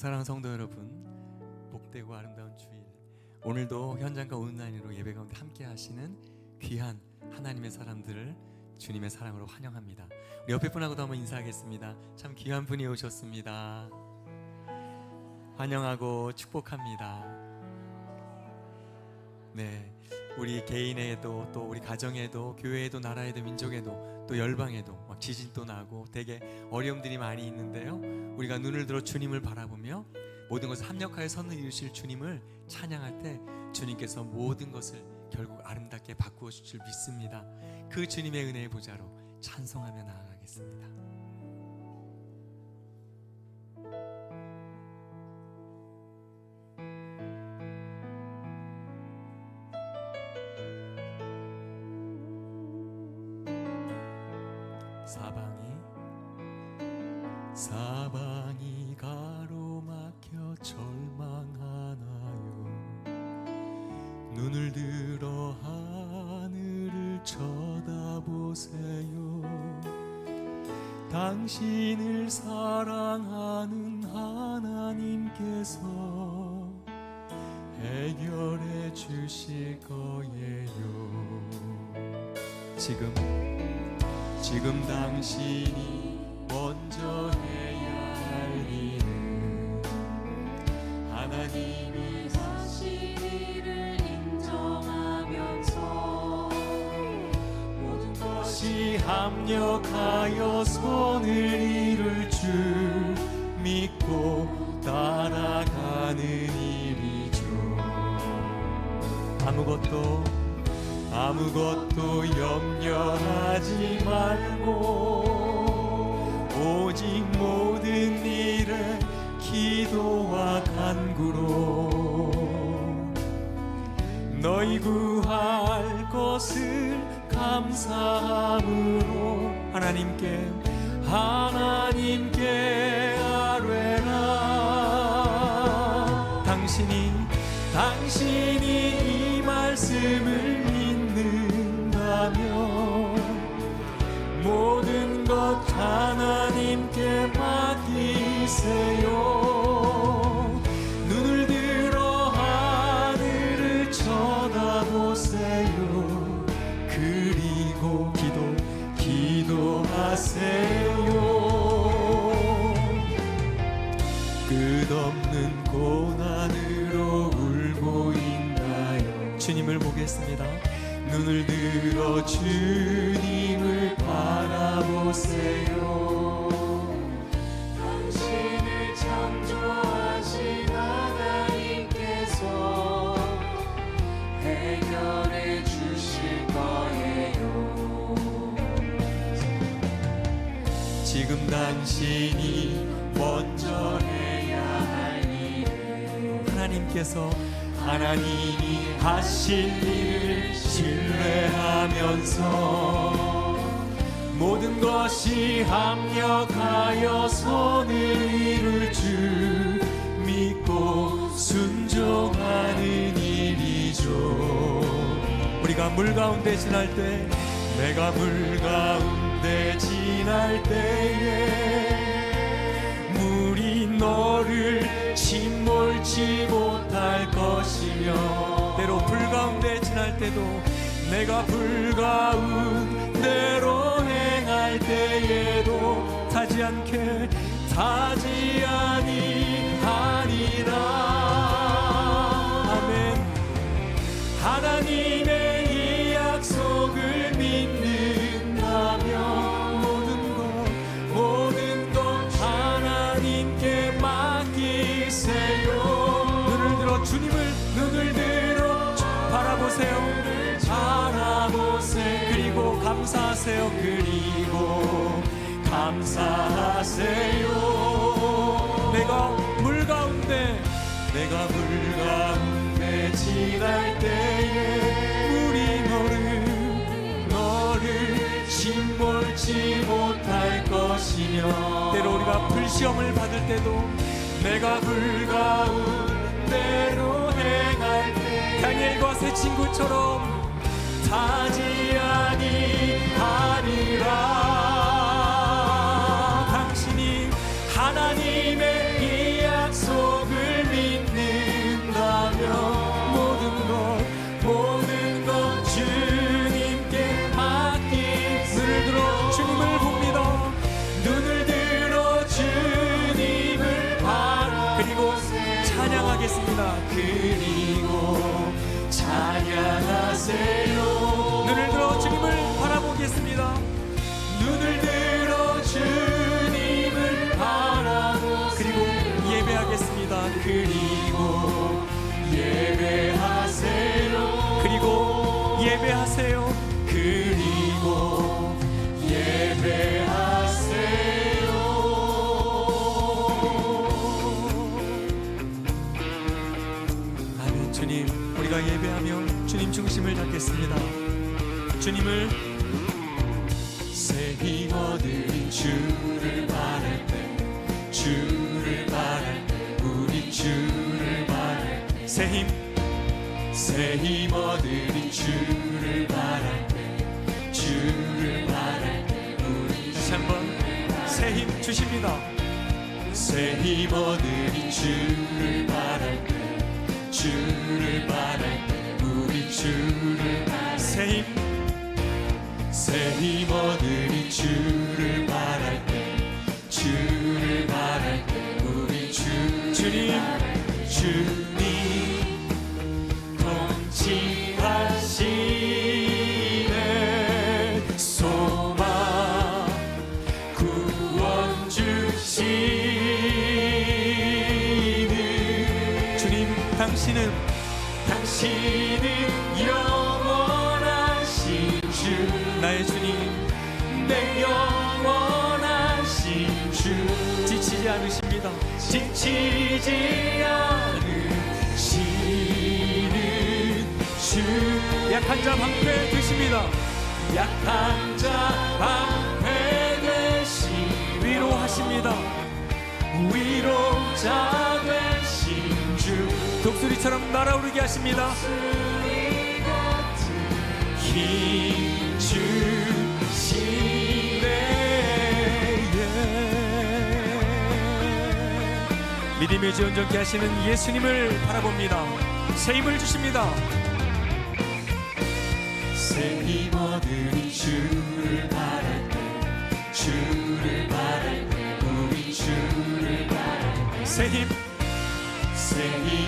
사랑하는 성도 여러분, 복되고 아름다운 주일, 오늘도 현장과 온라인으로 예배 가운데 함께 하시는 귀한 하나님의 사람들을 주님의 사랑으로 환영합니다. 우리 옆에 분하고도 한번 인사하겠습니다. 참 귀한 분이 오셨습니다. 환영하고 축복합니다. 네, 우리 개인에도 또 우리 가정에도 교회에도 나라에도 민족에도 또 열방에도 막 지진도 나고 되게 어려움들이 많이 있는데요, 우리가 눈을 들어 주님을 바라보며 모든 것을 합력하여 선을 이루실 주님을 찬양할 때 주님께서 모든 것을 결국 아름답게 바꾸어 주실 줄 믿습니다. 그 주님의 은혜의 보좌로 찬송하며 나아가겠습니다. 사방이 가로막혀 절망하나요? 눈을 들어 하늘을 쳐다보세요. 당신을 사랑하는 하나님께서 해결해 주실 거예요. 지금 당신이 먼저 해야 할 일은 하나님이 하신 일을 인정하면서 모든 것이 합력하여 선을 이룰 줄 믿고 따라가는 일이죠. 아무것도 염려하지 말고 오직 모든 일에 기도와 간구로 너희 구할 것을 감사함으로 하나님께 아뢰라. 당신이 이 말씀을 믿는다면 모든 것 하나님께 맡기세요. 눈을 들어 하늘을 쳐다보세요. 그리고 기도하세요. 끝없는 고난으로 울고 있나요? 주님을 보겠습니다. 눈을 들어 주님을 바라보세요. 당신을 창조하신 하나님께서 해결해 주실 거예요. 지금 당신이 먼저 해야 할 일은 하나님이 하실 일을 신뢰하면서 모든 것이 합력하여 선을 이룰 줄 믿고 순종하는 일이죠. 우리가 물 가운데 지날 때, 내가 물 가운데 지날 때에 물이 너를 침몰치 못할 것이며, 때로 불 가운데 지날 때도 내가 불 가운데로 행할 때에도 타지 아니하리라. 아멘. 하나님의 이 약속을 믿는다면 모든 것 하나님께 맡기세요. 눈을 들어 바라보세요. 그리고 감사하세요. 내가 물 가운데 지날 때에 물이 너를 침몰치 못할 것이며, 때로 우리가 불시험을 받을 때도 내가 불 가운데로 행할 때 다니엘과 세 친구처럼 타지 아니하리라. 당신이 하나님의 이 약속 주님을 새 힘 얻으리 주를 바랄 때 주를 바랄 때 우리 주를 바랄 때 새 힘 얻으리 주를 바랄 때 주를 바랄 때 우리 다시 한번 새 힘 주십니다. 새 힘 얻으리 주를 바랄 때 주를 바랄 때 우리 주를 바랄 새 힘 얻으리 주를 바랄 때 주를 바랄 때 우리 주님 통치하시네 소망 구원 주시는 주님 당신은 영원하신 주 나의 주님 내 영원하신 주 지치지 않으십니다. 지치지 않으시는 주 약한 자 방패 되십니다. 약한 자 방패 되시 위로하십니다. 위로자 되신 주 독수리처럼 날아오르게 하십니다. 힘 주시네 믿음의 주 온전케 하시는 예수님을 바라봅니다. 새 힘을 주십니다. 새 힘 얻으리 주를 바랄 때 주를 바랄 때 우리 주를 바랄 때 새 힘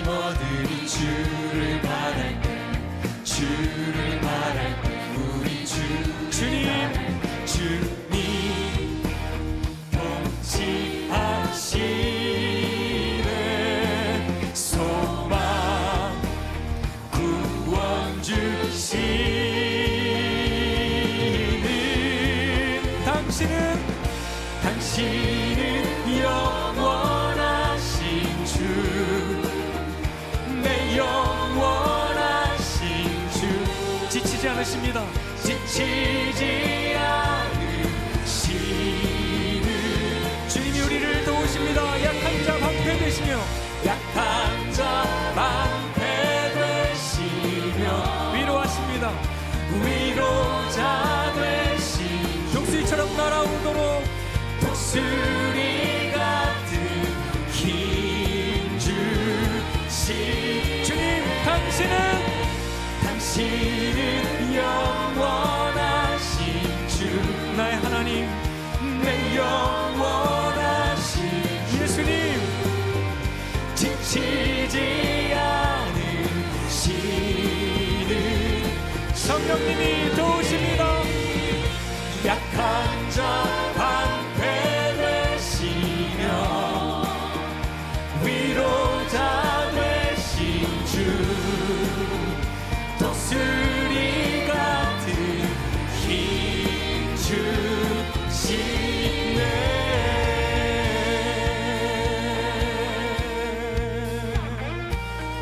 얻으리 주를 바랄 때 주를 바랄 때 우리 주님 통치하시네 소망 구원 주시는 당신은 영원하신 주 내 영원하신 주 지치지 않으십니다. 지치지 않으시는 주님이 우리를 도우십니다. 약한 자 방패 되시며 약한 자 방패 되시며 위로하십니다. 위로자 되시 독수리처럼 날아오도록 독수리 같은 힘 주시 주님 당신은 영원하신 주 나의 하나님 내 영원하신 예수님 지치지 않으시는 성령님이 도우십니다. 약한 자 방패 되시며 위로자 되신 주 독수리 같은 힘 주시네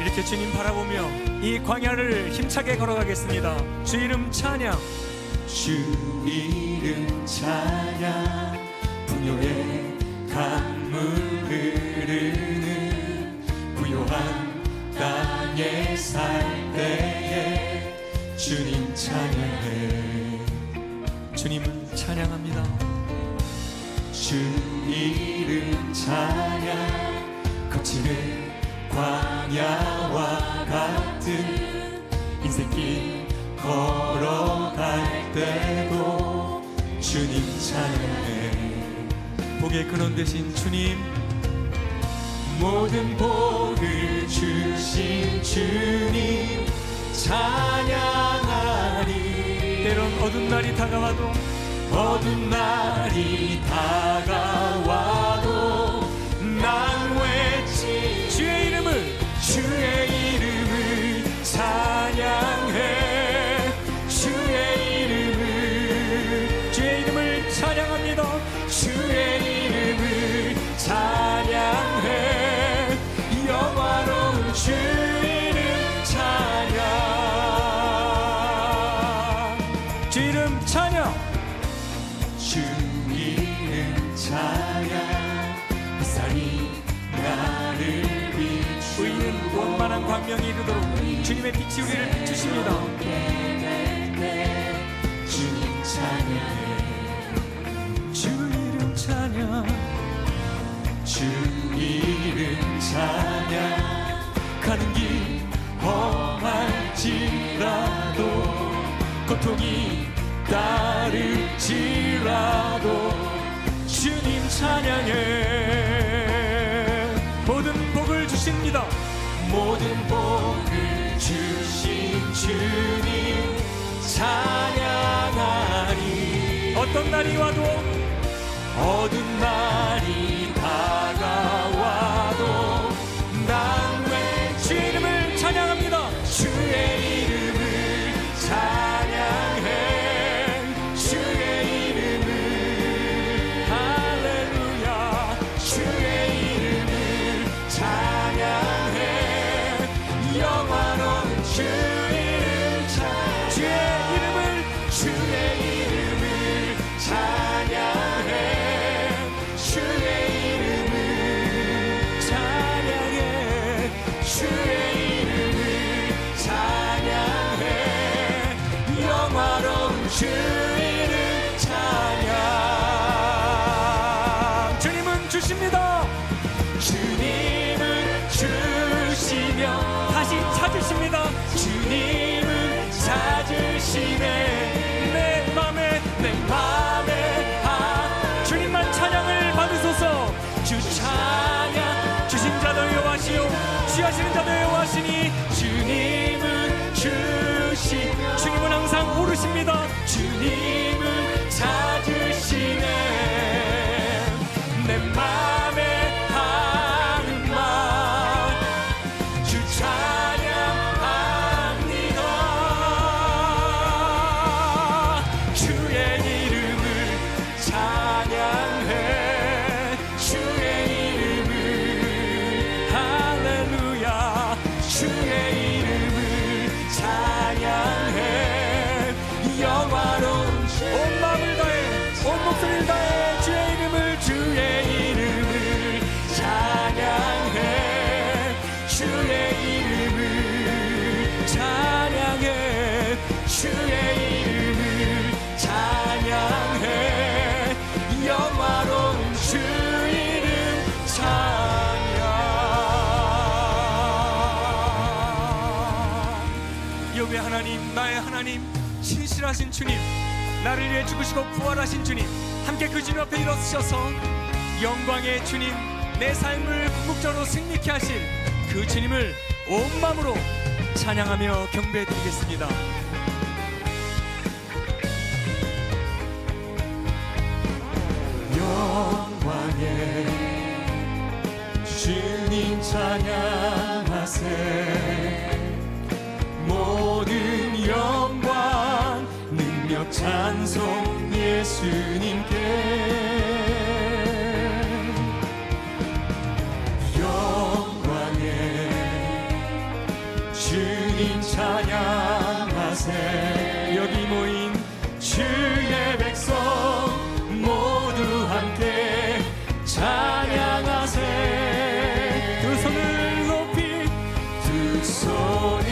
이렇게 주님 바라보며 이 광야를 힘차게 걸어가겠습니다. 주 이름 찬양 주 이름 찬양 풍요의 강물 흐르는 부요한 땅에 살 때에 주님 찬양해 주님을 찬양합니다. 주 이름 찬양 거치는 광야와 같은 인생길 걸어갈 때도 주님 찬양해 복의 근원 되신 주님 모든 복을 주신 주님 찬양하리 때론 어두운 날이 다가와도 난 외치 주의 이름을 찬양해 주의 이름을 찬양합니다. 주의 이름을 찬양해 영화로운 주 이름 찬양 찬양 햇살이 나를 비추고 의는 원만한 광명이 이르도록 주님의 빛이 우리를 비추십니다. 주님 찬양해 주 이름 찬양 주 이름 찬양 가는 길 험할지라도 고통이 따를지라도 주님 찬양해 모든 복을 주십니다. 모든 복을 주신 주님 찬양하리 어떤 날이 와도 어두운 날이 다가와도 난 왜 주 이름을 찬양합니다. 주의 이름을 찬양해 주의 이름을 할렐루야 주의 이름을 찬양해 영원한 주 이름 주의 이름을 찬양해 주의 이름을 찬양해 주의 이름을 찬양해 영화로운 주 이름 찬양 주님은 주십니다. 주님은 주시며 다시 찾으십니다. 주님은 찾으시네 내 맘에 주님만 찬양을 받으소서. 주 찬양 주신 자도 여호와시요 취하시는 자도 여호와시니 주님은 주시며 주님은 항상 오르십니다. 주님은 찾으시네 내 맘에 하는 말 주 찬양합니다 주의 이름을 찬양해 주의 이름을 할렐루야 주의 이름을 찬양해 영화로운 온 마음을 다해 온 목소리를 다해 주의 이름을 찬양해 주의 이름을 찬양해 주의 이름을 찬양해 영화로운 주 이름 찬양 여호와 하나님 나의 하나님 신실하신 주님 나를 위해 죽으시고 부활하신 주님 함께 그 주님 앞에 일어서셔서 영광의 주님 내 삶을 궁극적으로 승리케 하실 그 주님을 온 마음으로 찬양하며 경배해 드리겠습니다. 영광의 주님 찬양하세 모든 영광 능력 찬송 예수님께 영광의 주님 찬양하세 여기 모인 주의 백성 모두 함께 찬양하세 두 손을 높이 두 손을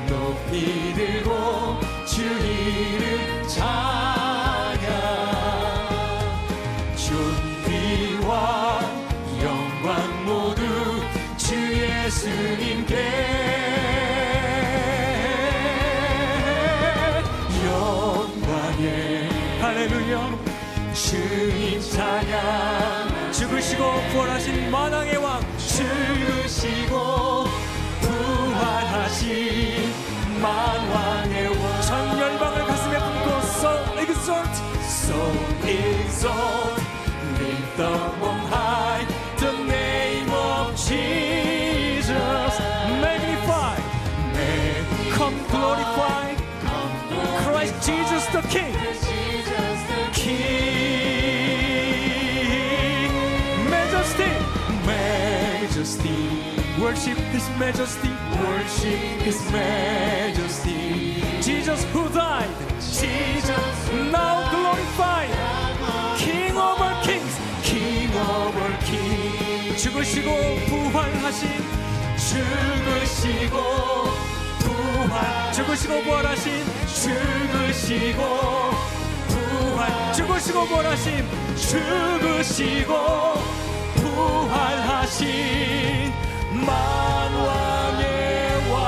높이 들고 주 이름 찬양 존귀와 영광 모두 주 예수님께 영광의 할렐루야 주님 찬양 죽으시고 부활하신 만왕의 왕 죽으시고 부활하신 만왕의 왕 전 열방을 가슴에 품고 So exalt So exalt lift up on high the name of Jesus magnify come glorify Christ Jesus the King King Majesty Majesty worship His Majesty worship His Majesty Jesus who died Jesus now glorified King of all kings 죽으시고 부활하신 죽으시고 부활 죽으시고 부활하신 죽으시고 부활 죽으시고 부활하신 죽으시고 부활하신 만왕의 왕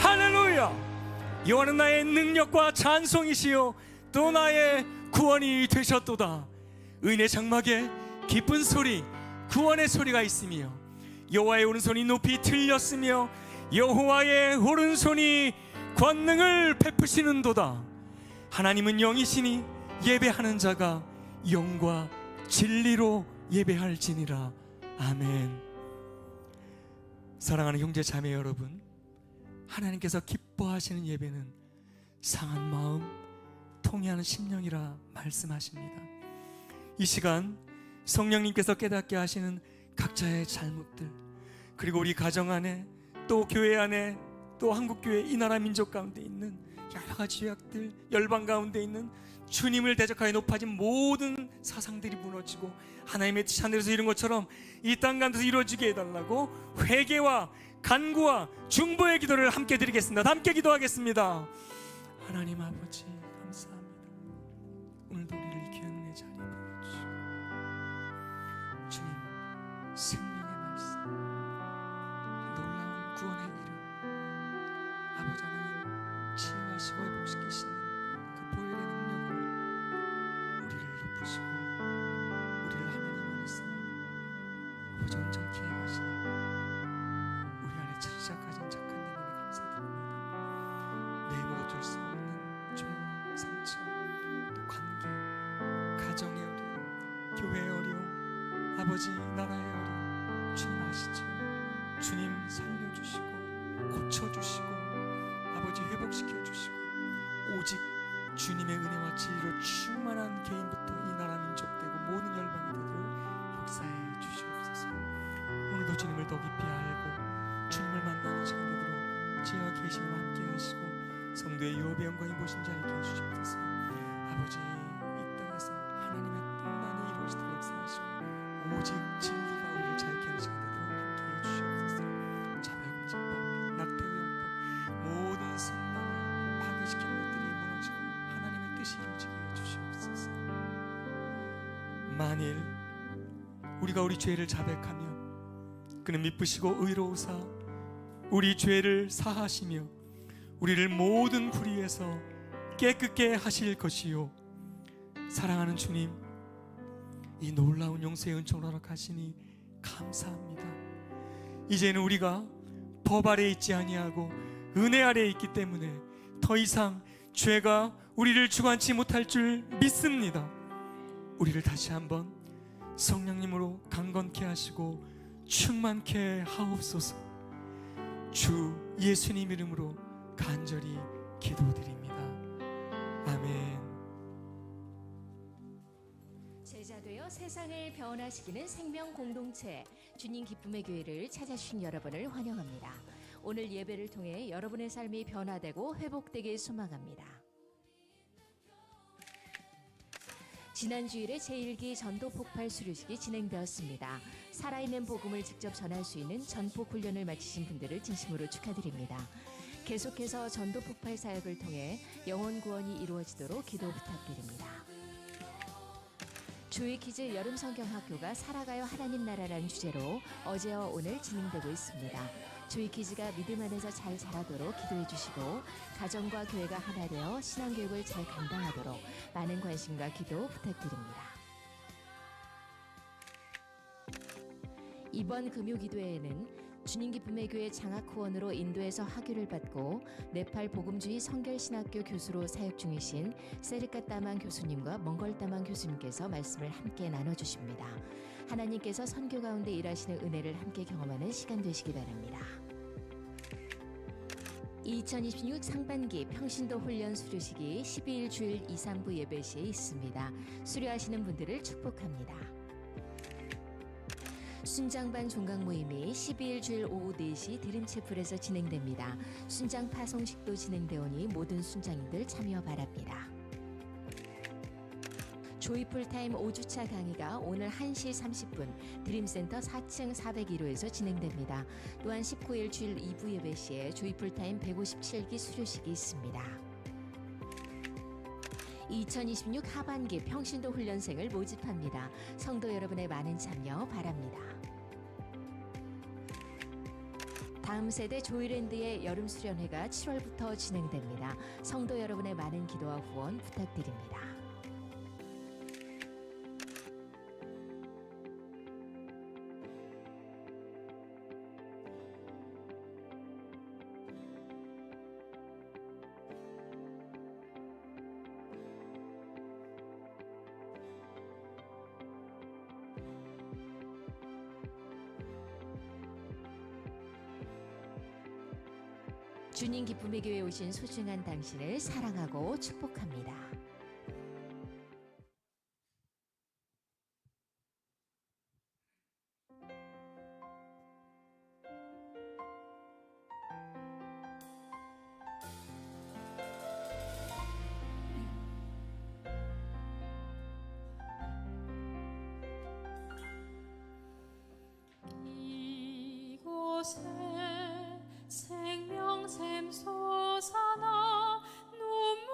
할렐루야. 여호와는 나의 능력과 찬송이시요 또 나의 구원이 되셨도다. 의인의 장막에 기쁜 소리 구원의 소리가 있으며 여호와의 오른손이 높이 들렸으며 여호와의 오른손이 권능을 베푸시는도다. 하나님은 영이시니 예배하는 자가 영과 진리로 예배할지니라. 아멘. 사랑하는 형제 자매 여러분, 하나님께서 기뻐하시는 예배는 상한 마음 통회하는 심령이라 말씀하십니다. 이 시간 성령님께서 깨닫게 하시는 각자의 잘못들, 그리고 우리 가정 안에 또 교회 안에 또 한국교회 이 나라 민족 가운데 있는 여러 가지 죄악들, 열방 가운데 있는 주님을 대적하여 높아진 모든 사상들이 무너지고 하나님의 뜻이 하늘에서 이룬 것처럼 이 땅 가운데서 이루어지게 해달라고 회개와 간구와 중보의 기도를 함께 드리겠습니다. 함께 기도하겠습니다. 하나님 아버지 감사합니다. 오늘도 우리를 귀한 은혜 자리에 불러주시고 주님 생명의 말씀, 놀라운 구원의 이름, 아버지 하나님 치유하시고 회복시키시는 그 보혈의 능력으로 우리를 높이시고 우리를 하나님 안에서 아버지 온전케 해가시니 우리 안에 시작하신 착한 님에게 감사드립니다. 내 힘으로 줄 수 없는 죄와 상처, 또 관계, 가정의 어려움, 교회의 어려움, 아버지 나라의 어려움 주님 아시죠? 주님 살려주시고 고쳐주시고 아버지 회복시켜주시고 오직 주님의 은혜와 진리로 충만한 개인부터 이 나라 민족 되고 모든 열방이 되도록 역사해 주시옵소서. 오늘도 주님을 더 깊이 알고 주님을 만나는 시간 되도록 지혜와 계시와 함께 하시고 성도의 유업의 영광이 무엇인지 알게 해주시옵소서. 아버지 이 땅에서 하나님의 뜻만이 이루어지도록 역사하시고 오직 진리가 우리를 자유케 하는 시간 되도록 함께 해주시옵소서. 자백증법, 낙태의용법 모든 생명을 파괴시키는 것들이 무너지고 하나님의 뜻이 이루어지게 해주시옵소서. 만일 우리가 우리 죄를 자백하며 그는 미쁘시고 의로우사 우리 죄를 사하시며 우리를 모든 불의에서 깨끗게 하실 것이요. 사랑하는 주님, 이 놀라운 용서의 은총을 허락하시니 감사합니다. 이제는 우리가 법 아래에 있지 아니하고 은혜 아래에 있기 때문에 더 이상 죄가 우리를 주관치 못할 줄 믿습니다. 우리를 다시 한번 성령님으로 강건케 하시고 충만케 하옵소서. 주 예수님 이름으로 간절히 기도드립니다. 아멘. 제자되어 세상을 변화시키는 생명 공동체 주님 기쁨의 교회를 찾아주신 여러분을 환영합니다. 오늘 예배를 통해 여러분의 삶이 변화되고 회복되길 소망합니다. 지난 주일에 제1기 전도폭발 수료식이 진행되었습니다. 살아있는 복음을 직접 전할 수 있는 전폭 훈련을 마치신 분들을 진심으로 축하드립니다. 계속해서 전도폭발 사역을 통해 영혼 구원이 이루어지도록 기도 부탁드립니다. 조이키즈 여름성경학교가 살아가요 하나님 나라라는 주제로 어제와 오늘 진행되고 있습니다. 조이키즈가 믿음 안에서 잘 자라도록 기도해 주시고 가정과 교회가 하나 되어 신앙교육을 잘 감당하도록 많은 관심과 기도 부탁드립니다. 이번 금요기도회에는 주님 기쁨의 교회 장학 후원으로 인도에서 학위를 받고 네팔 복음주의 성결신학교 교수로 사역 중이신 세르카 따만 교수님과 몽골 따만 교수님께서 말씀을 함께 나눠주십니다. 하나님께서 선교 가운데 일하시는 은혜를 함께 경험하는 시간 되시기 바랍니다. 2026 상반기 평신도 훈련 수료식이 12일 주일 2, 3부 예배 시에 있습니다. 수료하시는 분들을 축복합니다. 순장반 종강 모임이 12일 주일 오후 4시 드림채플에서 진행됩니다. 순장 파송식도 진행되오니 모든 순장님들 참여 바랍니다. 조이풀타임 5주차 강의가 오늘 1시 30분 드림센터 4층 401호에서 진행됩니다. 또한 19일 주일 2부 예배 시에 조이풀타임 157기 수료식이 있습니다. 2026 하반기 평신도 훈련생을 모집합니다. 성도 여러분의 많은 참여 바랍니다. 다음 세대 조이랜드의 여름 수련회가 7월부터 진행됩니다. 성도 여러분의 많은 기도와 후원 부탁드립니다. 주님 기쁨의 교회에 오신 소중한 당신을 사랑하고 축복합니다. 이곳에 생명샘 솟아나 눈물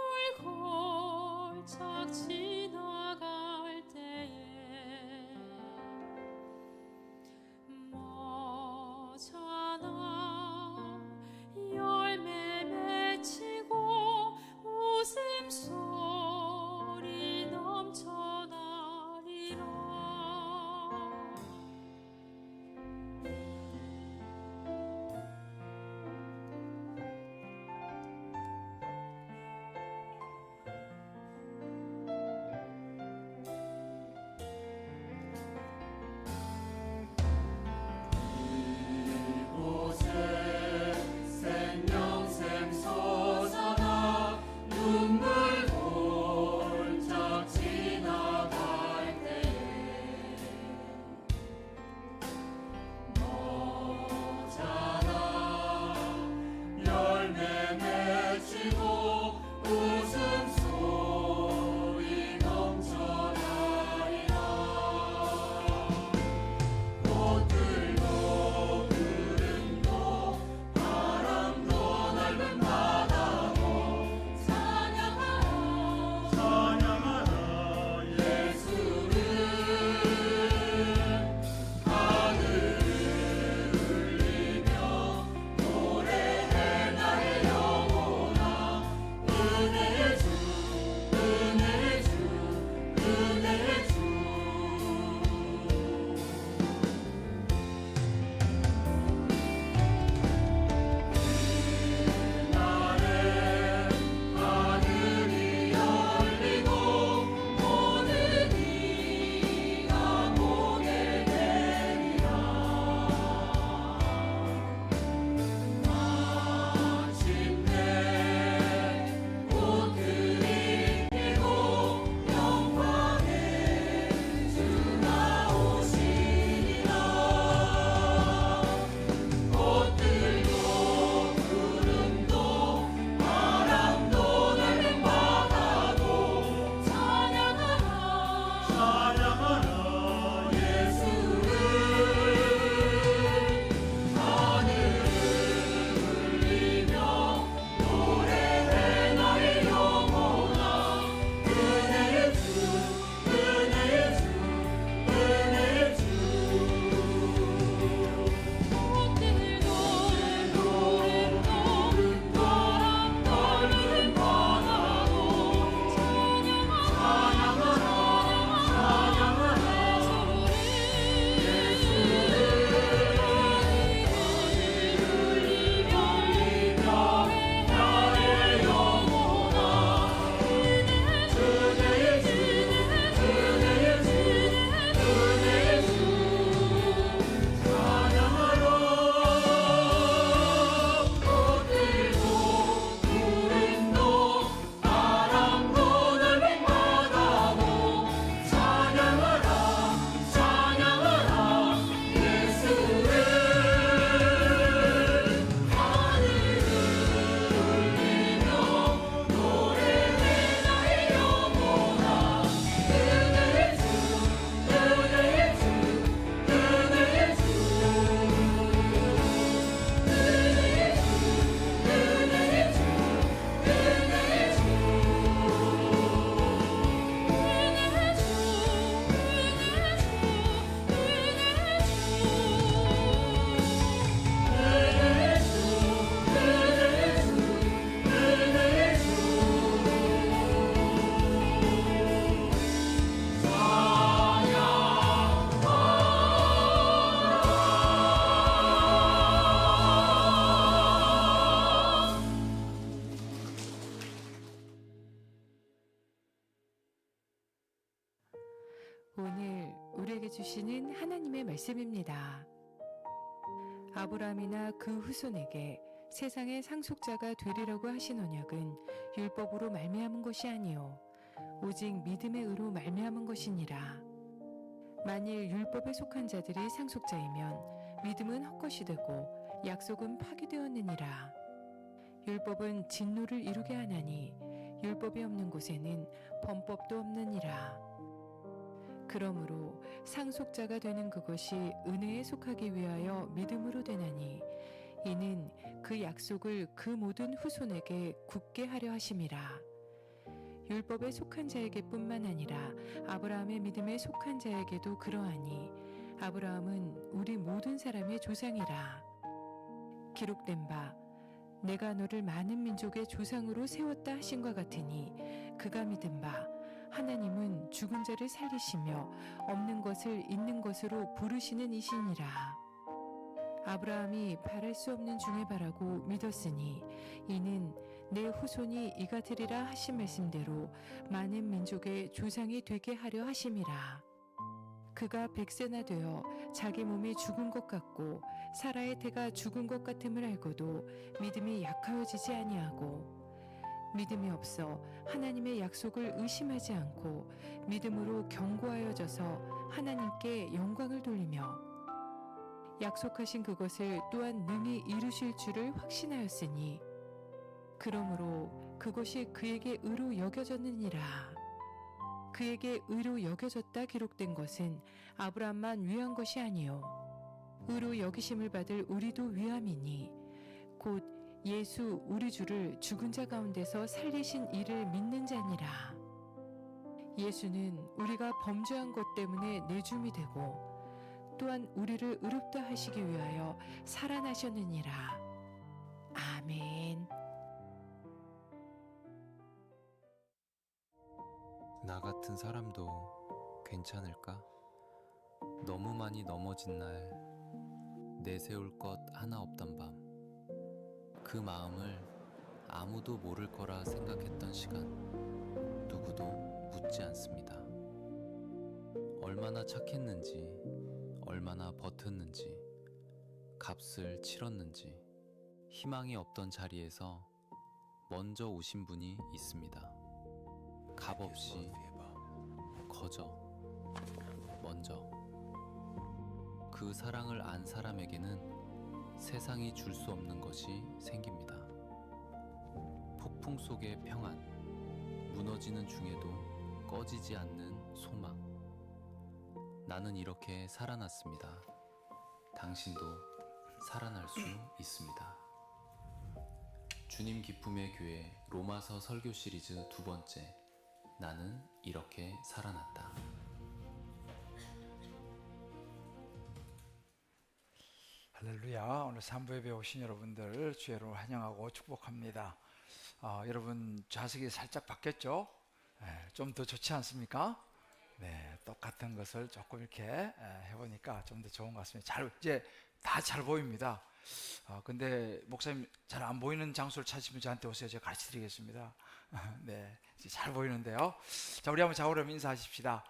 오늘 우리에게 주시는 하나님의 말씀입니다. 아브라함이나 그 후손에게 세상의 상속자가 되리라고 하신 언약은 율법으로 말미암은 것이 아니요 오직 믿음의 의로 말미암은 것이니라. 만일 율법에 속한 자들이 상속자이면 믿음은 헛것이 되고 약속은 파기되었느니라. 율법은 진노를 이루게 하나니 율법이 없는 곳에는 범법도 없느니라. 그러므로 상속자가 되는 그것이 은혜에 속하기 위하여 믿음으로 되나니 이는 그 약속을 그 모든 후손에게 굳게 하려 하심이라. 율법에 속한 자에게 뿐만 아니라 아브라함의 믿음에 속한 자에게도 그러하니 아브라함은 우리 모든 사람의 조상이라. 기록된 바 내가 너를 많은 민족의 조상으로 세웠다 하신과 같으니 그가 믿은 바 하나님은 죽은 자를 살리시며 없는 것을 있는 것으로 부르시는 이시니라. 아브라함이 바랄 수 없는 중에 바라고 믿었으니 이는 내 후손이 이가 되리라 하신 말씀대로 많은 민족의 조상이 되게 하려 하심이라. 그가 100세나 되어 자기 몸이 죽은 것 같고 사라의 태가 죽은 것 같음을 알고도 믿음이 약하여지지 아니하고 믿음이 없어 하나님의 약속을 의심하지 않고 믿음으로 견고하여져서 하나님께 영광을 돌리며 약속하신 그것을 또한 능히 이루실 줄을 확신하였으니 그러므로 그것이 그에게 의로 여겨졌느니라. 그에게 의로 여겨졌다 기록된 것은 아브라함만 위한 것이 아니요 의로 여기심을 받을 우리도 위함이니 곧 예수 우리 주를 죽은 자 가운데서 살리신 이를 믿는 자니라. 예수는 우리가 범죄한 것 때문에 내줌이 되고 또한 우리를 의롭다 하시기 위하여 살아나셨느니라. 아멘. 나 같은 사람도 괜찮을까? 너무 많이 넘어진 날 내세울 것 하나 없던 밤 그 마음을 아무도 모를 거라 생각했던 시간 누구도 묻지 않습니다. 얼마나 착했는지 얼마나 버텼는지 값을 치렀는지 희망이 없던 자리에서 먼저 오신 분이 있습니다. 값없이 거저 먼저 그 사랑을 안 사람에게는 세상이 줄 수 없는 것이 생깁니다. 폭풍 속의 평안, 무너지는 중에도 꺼지지 않는 소망. 나는 이렇게 살아났습니다. 당신도 살아날 수 있습니다. 주님 기쁨의 교회 로마서 설교 시리즈 2번째 나는 이렇게 살아났다. 할렐루야. 오늘 3부 예배 오신 여러분들 주의로 환영하고 축복합니다. 여러분 좌석이 살짝 바뀌었죠? 좀 더 좋지 않습니까? 네, 똑같은 것을 조금 이렇게 해보니까 좀 더 좋은 것 같습니다. 이제 다 잘 보입니다. 근데 목사님 잘 안 보이는 장소를 찾으면 저한테 오세요. 제가 가르쳐 드리겠습니다. 네, 이제 잘 보이는데요. 자, 우리 한번 좌우로 인사하십시다.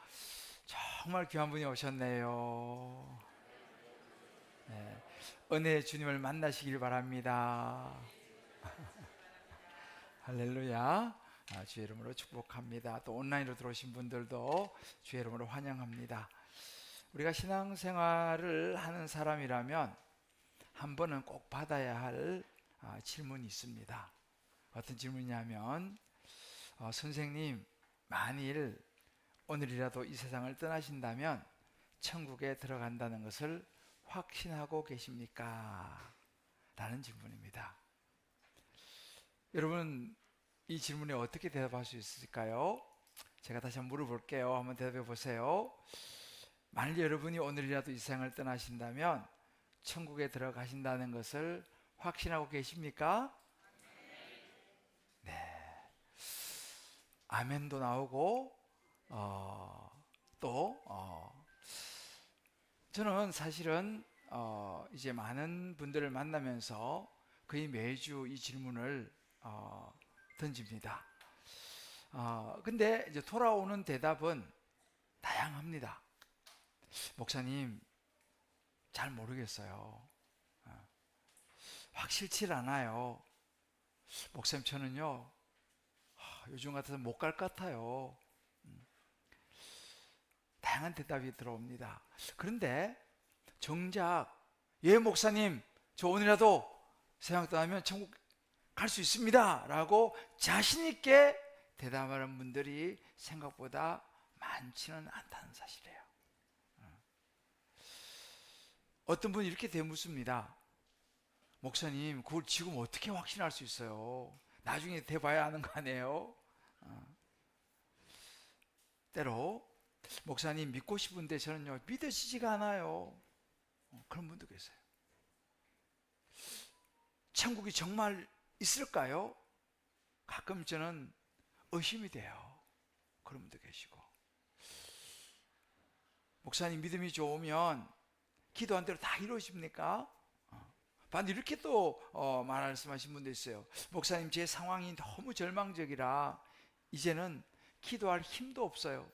정말 귀한 분이 오셨네요. 네, 은혜의 주님을 만나시길 바랍니다. 할렐루야. 주의 이름으로 축복합니다. 또 온라인으로 들어오신 분들도 주의 이름으로 환영합니다. 우리가 신앙생활을 하는 사람이라면 한 번은 꼭 받아야 할 질문이 있습니다. 어떤 질문이냐면 선생님, 만일 오늘이라도 이 세상을 떠나신다면 천국에 들어간다는 것을 확신하고 계십니까? 라는 질문입니다. 여러분, 이 질문에 어떻게 대답할 수 있을까요? 제가 다시 한번 물어볼게요. 한번 대답해 보세요. 만일 여러분이 오늘이라도 이 세상을 떠나신다면 천국에 들어가신다는 것을 확신하고 계십니까? 네. 아멘도 나오고 저는 사실은 이제 많은 분들을 만나면서 거의 매주 이 질문을 던집니다. 근데 이제 돌아오는 대답은 다양합니다. 목사님, 잘 모르겠어요. 확실치 않아요. 목사님, 저는요, 요즘 같아서 못 갈 것 같아요. 다양한 대답이 들어옵니다. 그런데 정작 예 목사님, 저 오늘이라도 세상 떠나면 천국 갈 수 있습니다 라고 자신 있게 대답하는 분들이 생각보다 많지는 않다는 사실이에요. 어떤 분이 이렇게 되묻습니다. 목사님, 그걸 지금 어떻게 확신할 수 있어요? 나중에 돼봐야 하는 거 아니에요? 때로 목사님, 믿고 싶은데 저는요 믿어지지가 않아요. 그런 분도 계세요. 천국이 정말 있을까요? 가끔 저는 의심이 돼요. 그런 분도 계시고, 목사님, 믿음이 좋으면 기도한 대로 다 이루어집니까? 반대 이렇게 또 말씀하신 분도 있어요. 목사님, 제 상황이 너무 절망적이라 이제는 기도할 힘도 없어요.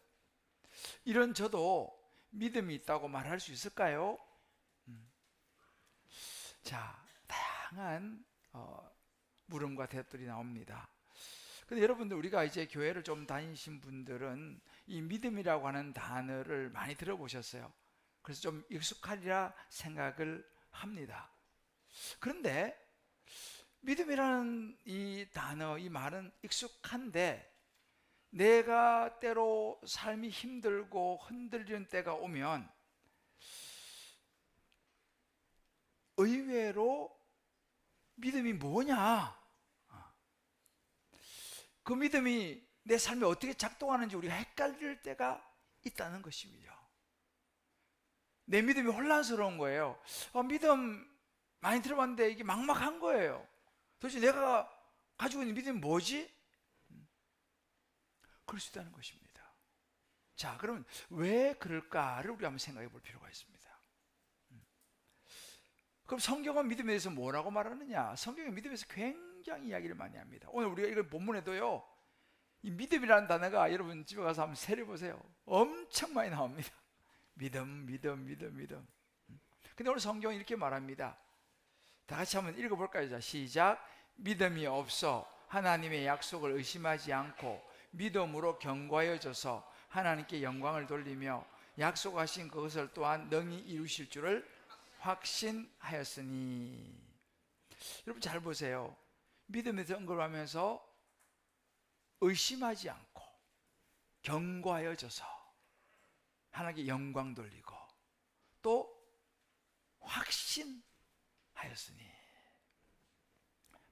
이런 저도 믿음이 있다고 말할 수 있을까요? 자, 다양한 물음과 대답들이 나옵니다. 근데 여러분들, 우리가 이제 교회를 좀 다니신 분들은 이 믿음이라고 하는 단어를 많이 들어보셨어요. 그래서 좀 익숙하리라 생각을 합니다. 그런데 믿음이라는 이 단어, 이 말은 익숙한데 내가 때로 삶이 힘들고 흔들리는 때가 오면 의외로 믿음이 뭐냐, 그 믿음이 내 삶에 어떻게 작동하는지 우리가 헷갈릴 때가 있다는 것입니다. 내 믿음이 혼란스러운 거예요. 믿음 많이 들어봤는데 이게 막막한 거예요. 도대체 내가 가지고 있는 믿음이 뭐지? 그럴 수 있다는 것입니다. 자, 그러면 왜 그럴까를 우리 한번 생각해 볼 필요가 있습니다. 그럼 성경은 믿음에 대해서 뭐라고 말하느냐? 성경이 믿음에 대해서 굉장히 이야기를 많이 합니다. 오늘 우리가 이걸 본문에도요, 이 믿음이라는 단어가 여러분 집에 가서 한번 세려보세요. 엄청 많이 나옵니다. 믿음, 믿음, 믿음, 믿음. 근데 오늘 성경이 이렇게 말합니다. 다 같이 한번 읽어볼까요? 자, 시작. 믿음이 없어 하나님의 약속을 의심하지 않고 믿음으로 견고하여져서 하나님께 영광을 돌리며 약속하신 그것을 또한 능히 이루실 줄을 확신하였으니. 여러분 잘 보세요. 믿음에서 언급하면서 의심하지 않고 견고하여져서 하나님께 영광 돌리고 또 확신하였으니.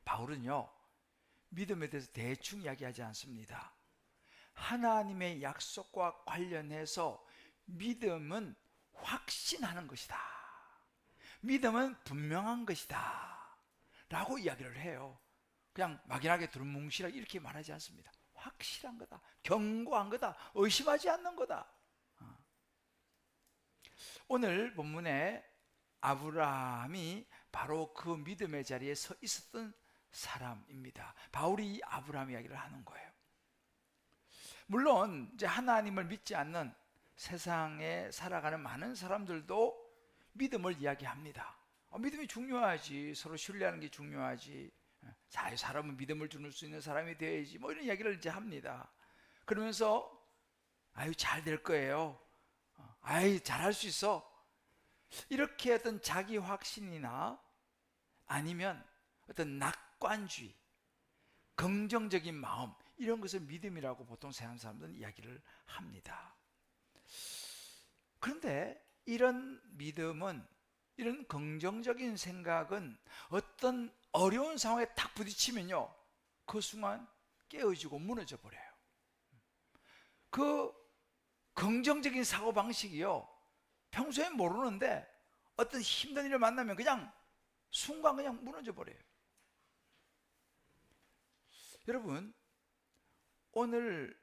바울은요, 믿음에 대해서 대충 이야기하지 않습니다. 하나님의 약속과 관련해서 믿음은 확신하는 것이다, 믿음은 분명한 것이다 라고 이야기를 해요. 그냥 막연하게 두루뭉실하게 이렇게 말하지 않습니다. 확실한 거다, 견고한 거다, 의심하지 않는 거다. 오늘 본문에 아브라함이 바로 그 믿음의 자리에 서 있었던 사람입니다. 바울이 이 아브라함 이야기를 하는 거예요. 물론 이제 하나님을 믿지 않는 세상에 살아가는 많은 사람들도 믿음을 이야기합니다. 믿음이 중요하지, 서로 신뢰하는 게 중요하지, 사람은 믿음을 주는 수 있는 사람이 되어야지, 뭐 이런 이야기를 이제 합니다. 그러면서 아유 잘 될 거예요, 아유 잘할 수 있어, 이렇게 어떤 자기 확신이나 아니면 어떤 낙관주의, 긍정적인 마음, 이런 것을 믿음이라고 보통 세상 사람들은 이야기를 합니다. 그런데 이런 믿음은, 이런 긍정적인 생각은 어떤 어려운 상황에 딱 부딪히면요, 그 순간 깨어지고 무너져 버려요. 그 긍정적인 사고방식이요, 평소에 모르는데 어떤 힘든 일을 만나면 그냥 순간 그냥 무너져 버려요. 여러분, 오늘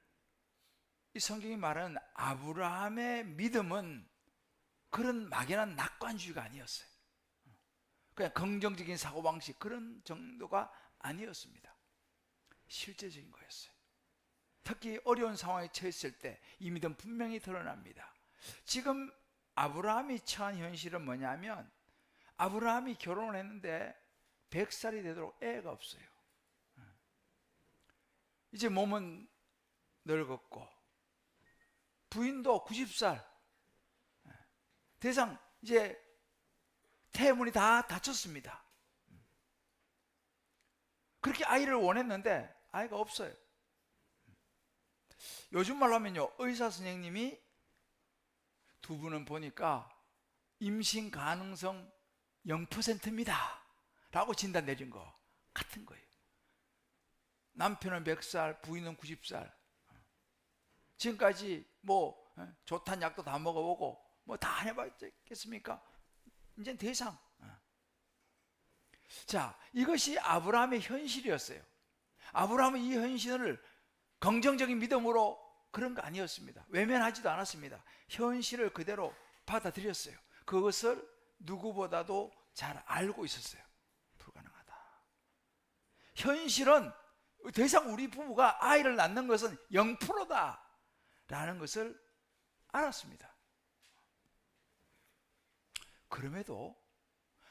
이 성경이 말하는 아브라함의 믿음은 그런 막연한 낙관주의가 아니었어요. 그냥 긍정적인 사고방식, 그런 정도가 아니었습니다. 실제적인 거였어요. 특히 어려운 상황에 처했을 때 이 믿음 분명히 드러납니다. 지금 아브라함이 처한 현실은 뭐냐면 아브라함이 결혼을 했는데 100살이 되도록 애가 없어요. 이제 몸은 늙었고 부인도 90살. 대상 이제 태문이 다 닫혔습니다. 그렇게 아이를 원했는데 아이가 없어요. 요즘 말로 하면요, 의사 선생님이 두 분은 보니까 임신 가능성 0%입니다 라고 진단 내린 거 같은 거예요. 남편은 100살, 부인은 90살. 지금까지 뭐 좋다는 약도 다 먹어보고 뭐 다 해봤겠습니까? 이제 더 이상. 자, 이것이 아브라함의 현실이었어요. 아브라함은 이 현실을 긍정적인 믿음으로 그런 거 아니었습니다. 외면하지도 않았습니다. 현실을 그대로 받아들였어요. 그것을 누구보다도 잘 알고 있었어요. 불가능하다. 현실은 더 이상 우리 부부가 아이를 낳는 것은 0%다 라는 것을 알았습니다. 그럼에도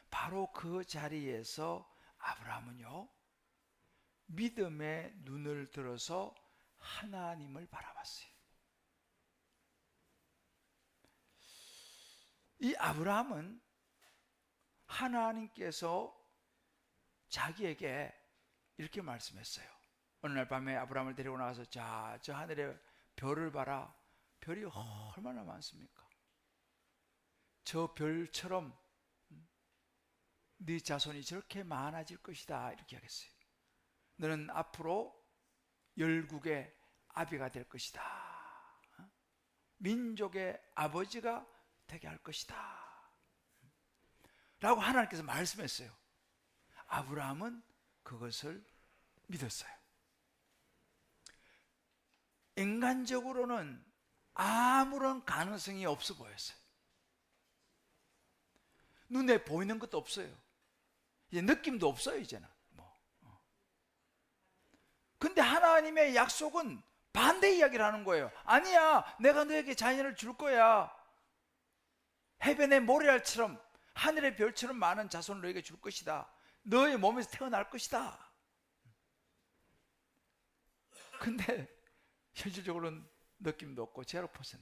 바로 그 자리에서 아브라함은요, 믿음의 눈을 들어서 하나님을 바라봤어요. 이 아브라함은 하나님께서 자기에게 이렇게 말씀했어요. 어느 날 밤에 아브라함을 데리고 나가서 자, 저 하늘에 별을 봐라. 별이 얼마나 많습니까? 저 별처럼 네 자손이 저렇게 많아질 것이다 이렇게 하겠어요. 너는 앞으로 열국의 아비가 될 것이다. 민족의 아버지가 되게 할 것이다 라고 하나님께서 말씀했어요. 아브라함은 그것을 믿었어요. 인간적으로는 아무런 가능성이 없어 보였어요. 눈에 보이는 것도 없어요. 이제 느낌도 없어요, 이제는. 근데 하나님의 약속은 반대 이야기를 하는 거예요. 아니야, 내가 너에게 자녀를 줄 거야. 해변의 모래알처럼 하늘의 별처럼 많은 자손을 너에게 줄 것이다. 너의 몸에서 태어날 것이다. 근데 현실적으로는 느낌도 없고 0%.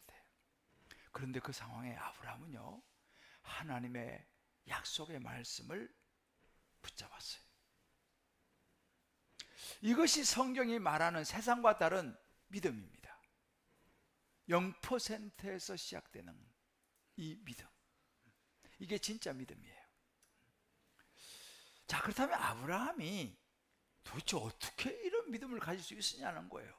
그런데 그 상황에 아브라함은요, 하나님의 약속의 말씀을 붙잡았어요. 이것이 성경이 말하는 세상과 다른 믿음입니다. 0%에서 시작되는 이 믿음, 이게 진짜 믿음이에요. 자, 그렇다면 아브라함이 도대체 어떻게 이런 믿음을 가질 수 있었냐는 거예요.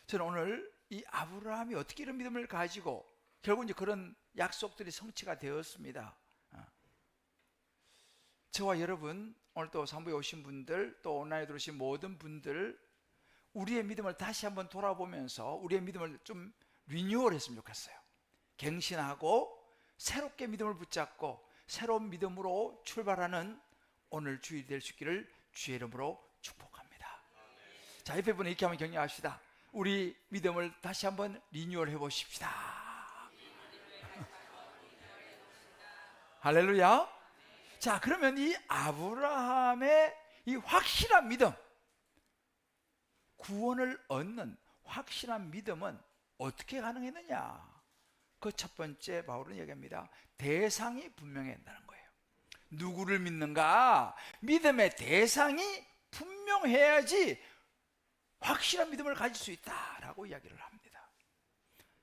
저는 오늘 이 아브라함이 어떻게 이런 믿음을 가지고 결국 이제 그런 약속들이 성취가 되었습니다. 저와 여러분, 오늘 또 사무에 오신 분들, 또 온라인에 들어오신 모든 분들, 우리의 믿음을 다시 한번 돌아보면서 우리의 믿음을 좀 리뉴얼 했으면 좋겠어요. 갱신하고 새롭게 믿음을 붙잡고 새로운 믿음으로 출발하는 오늘 주일이 될 수 있기를 주의 이름으로 축복합니다. 자, 옆에 분에 이렇게 한번 격려합시다. 우리 믿음을 다시 한번 리뉴얼 해보십시다. 할렐루야. 자, 그러면 이 아브라함의 이 확실한 믿음, 구원을 얻는 확실한 믿음은 어떻게 가능했느냐? 그 첫 번째 바울은 얘기합니다. 대상이 분명해야 한다는 거예요. 누구를 믿는가? 믿음의 대상이 분명해야지 확실한 믿음을 가질 수 있다라고 이야기를 합니다.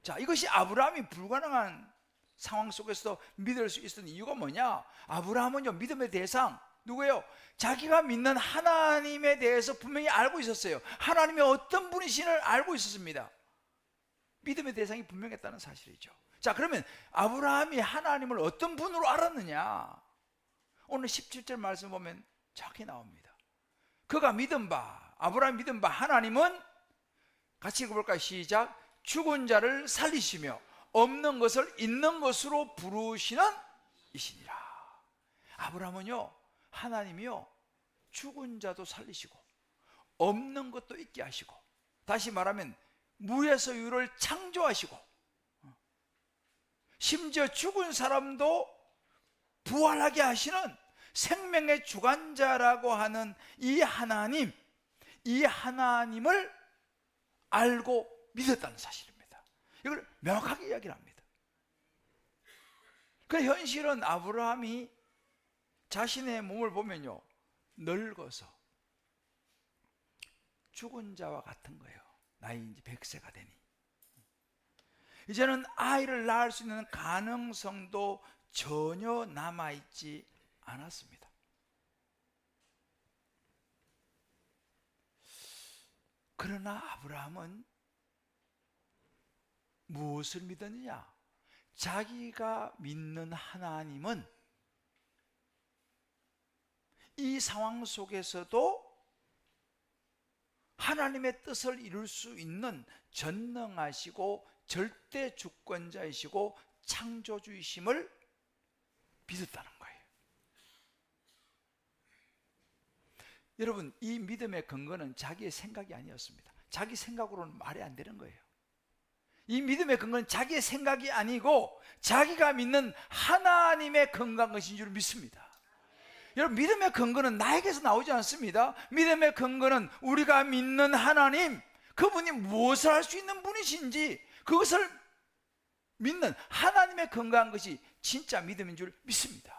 자, 이것이 아브라함이 불가능한 상황 속에서 믿을 수 있었던 이유가 뭐냐? 아브라함은요, 믿음의 대상, 누구예요? 자기가 믿는 하나님에 대해서 분명히 알고 있었어요. 하나님이 어떤 분이신을 알고 있었습니다. 믿음의 대상이 분명했다는 사실이죠. 자, 그러면 아브라함이 하나님을 어떤 분으로 알았느냐? 오늘 17절 말씀 보면 정확히 나옵니다. 그가 믿은 바, 아브라함이 믿은 바, 하나님은, 같이 읽어볼까요? 시작. 죽은 자를 살리시며 없는 것을 있는 것으로 부르시는 이시니라. 아브라함은요, 하나님이요, 죽은 자도 살리시고 없는 것도 있게 하시고, 다시 말하면 무에서 유를 창조하시고, 심지어 죽은 사람도 부활하게 하시는 생명의 주관자라고 하는 이 하나님, 이 하나님을 알고 믿었다는 사실입니다. 이걸 명확하게 이야기를 합니다. 그 현실은 아브라함이 자신의 몸을 보면요, 늙어서 죽은 자와 같은 거예요. 나이 이제 100세가 되니 이제는 아이를 낳을 수 있는 가능성도 전혀 남아있지 않았습니다. 그러나 아브라함은 무엇을 믿었느냐? 자기가 믿는 하나님은 이 상황 속에서도 하나님의 뜻을 이룰 수 있는 전능하시고 절대 주권자이시고 창조주이심을 믿었다는 거예요. 여러분, 이 믿음의 근거는 자기의 생각이 아니었습니다. 자기 생각으로는 말이 안 되는 거예요. 이 믿음의 근거는 자기의 생각이 아니고 자기가 믿는 하나님의 근거한 것인 줄 믿습니다. 여러분, 믿음의 근거는 나에게서 나오지 않습니다. 믿음의 근거는 우리가 믿는 하나님, 그분이 무엇을 할 수 있는 분이신지 그것을 믿는 하나님의 근거한 것이 진짜 믿음인 줄 믿습니다.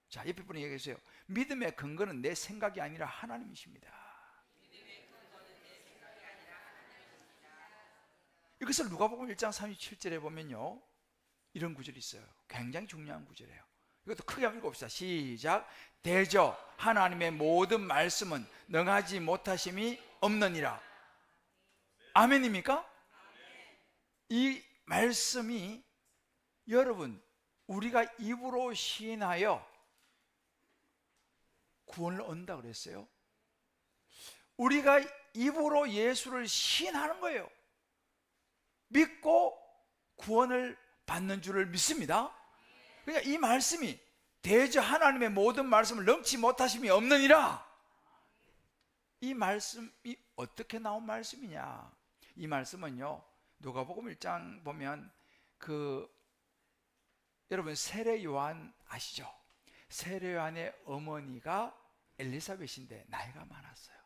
자, 옆에 분이 얘기해 주세요. 믿음의 근거는 내 생각이 아니라 하나님이십니다. 이것을 누가복음 1장 37절에 보면요, 이런 구절이 있어요. 굉장히 중요한 구절이에요. 이것도 크게 한번 읽어봅시다. 시작. 대저 하나님의 모든 말씀은 능하지 못하심이 없느니라. 아멘입니까? 이 말씀이 여러분, 우리가 입으로 시인하여 구원을 얻는다 그랬어요. 우리가 입으로 예수를 시인하는 거예요. 믿고 구원을 받는 줄을 믿습니다. 그러니까 이 말씀이 대저 하나님의 모든 말씀을 넘지 못하심이 없느니라. 이 말씀이 어떻게 나온 말씀이냐? 이 말씀은요, 누가복음 1장 보면 여러분 세례 요한 아시죠? 세례 요한의 어머니가 엘리사벳인데 나이가 많았어요.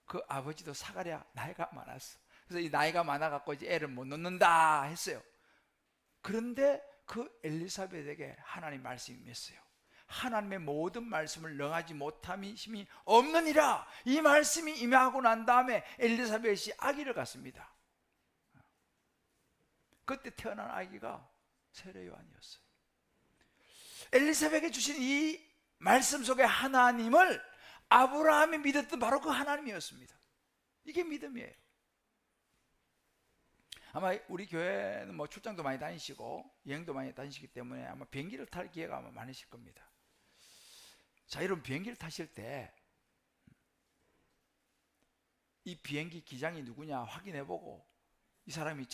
그 아버지도 사가랴 나이가 많았어. 그래서 이 나이가 많아갖고 이제 애를 못 낳는다 했어요. 그런데 그 엘리사벳에게 하나님 말씀이 임했어요. 하나님의 모든 말씀을 능하지 못함이 없느니라. 이 말씀이 임하고 난 다음에 엘리사벳이 아기를 갖습니다. 그때 태어난 아기가 세례 요한이었어요. 엘리사벳에게 주신 이 말씀 속의 하나님을 아브라함이 믿었던 바로 그 하나님이었습니다. 이게 믿음이에요. 아마 우리 교회는 뭐 출장도 많이 다니시고 여행도 많이 다니시기 때문에 아마 비행기를 탈 기회가 아마 많으실 겁니다. 자, 여러분, 비행기를 타실 때 이 비행기 기장이 누구냐 확인해보고, 이 사람이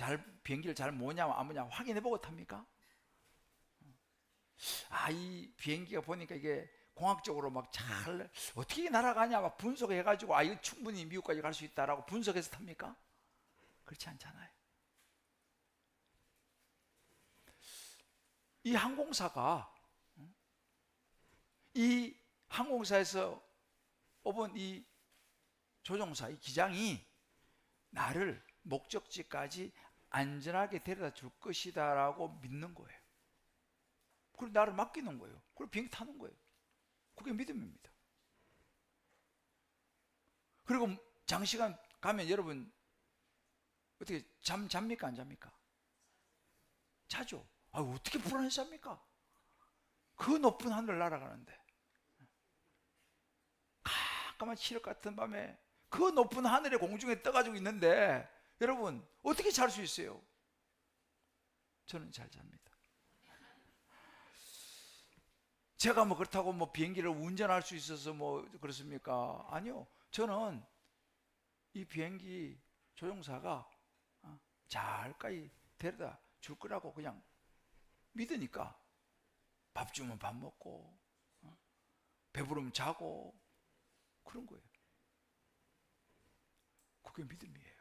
비행기를 잘 모냐 안 모냐 확인해보고 탑니까? 이 비행기가 보니까 이게 공학적으로 막 잘 어떻게 날아가냐 막 분석해가지고 이거 충분히 미국까지 갈 수 있다라고 분석해서 탑니까? 그렇지 않잖아요. 이 항공사가, 이 항공사에서 뽑은 이 조종사, 이 기장이 나를 목적지까지 안전하게 데려다 줄 것이다라고 믿는 거예요. 그리고 나를 맡기는 거예요. 그리고 비행기 타는 거예요. 그게 믿음입니다. 그리고 장시간 가면 여러분 어떻게 잡니까 안 잡니까? 자죠. 어떻게 불안해서 잡니까? 그 높은 하늘 날아가는데, 깜깜한 칠흑 같은 밤에 그 높은 하늘의 공중에 떠가지고 있는데 여러분 어떻게 잘 수 있어요? 저는 잘 잡니다. 제가 뭐 그렇다고 뭐 비행기를 운전할 수 있어서 뭐 그렇습니까? 아니요. 저는 이 비행기 조종사가 잘까지 데려다 줄 거라고 그냥 믿으니까 밥 주면 밥 먹고 배부르면 자고 그런 거예요. 그게 믿음이에요.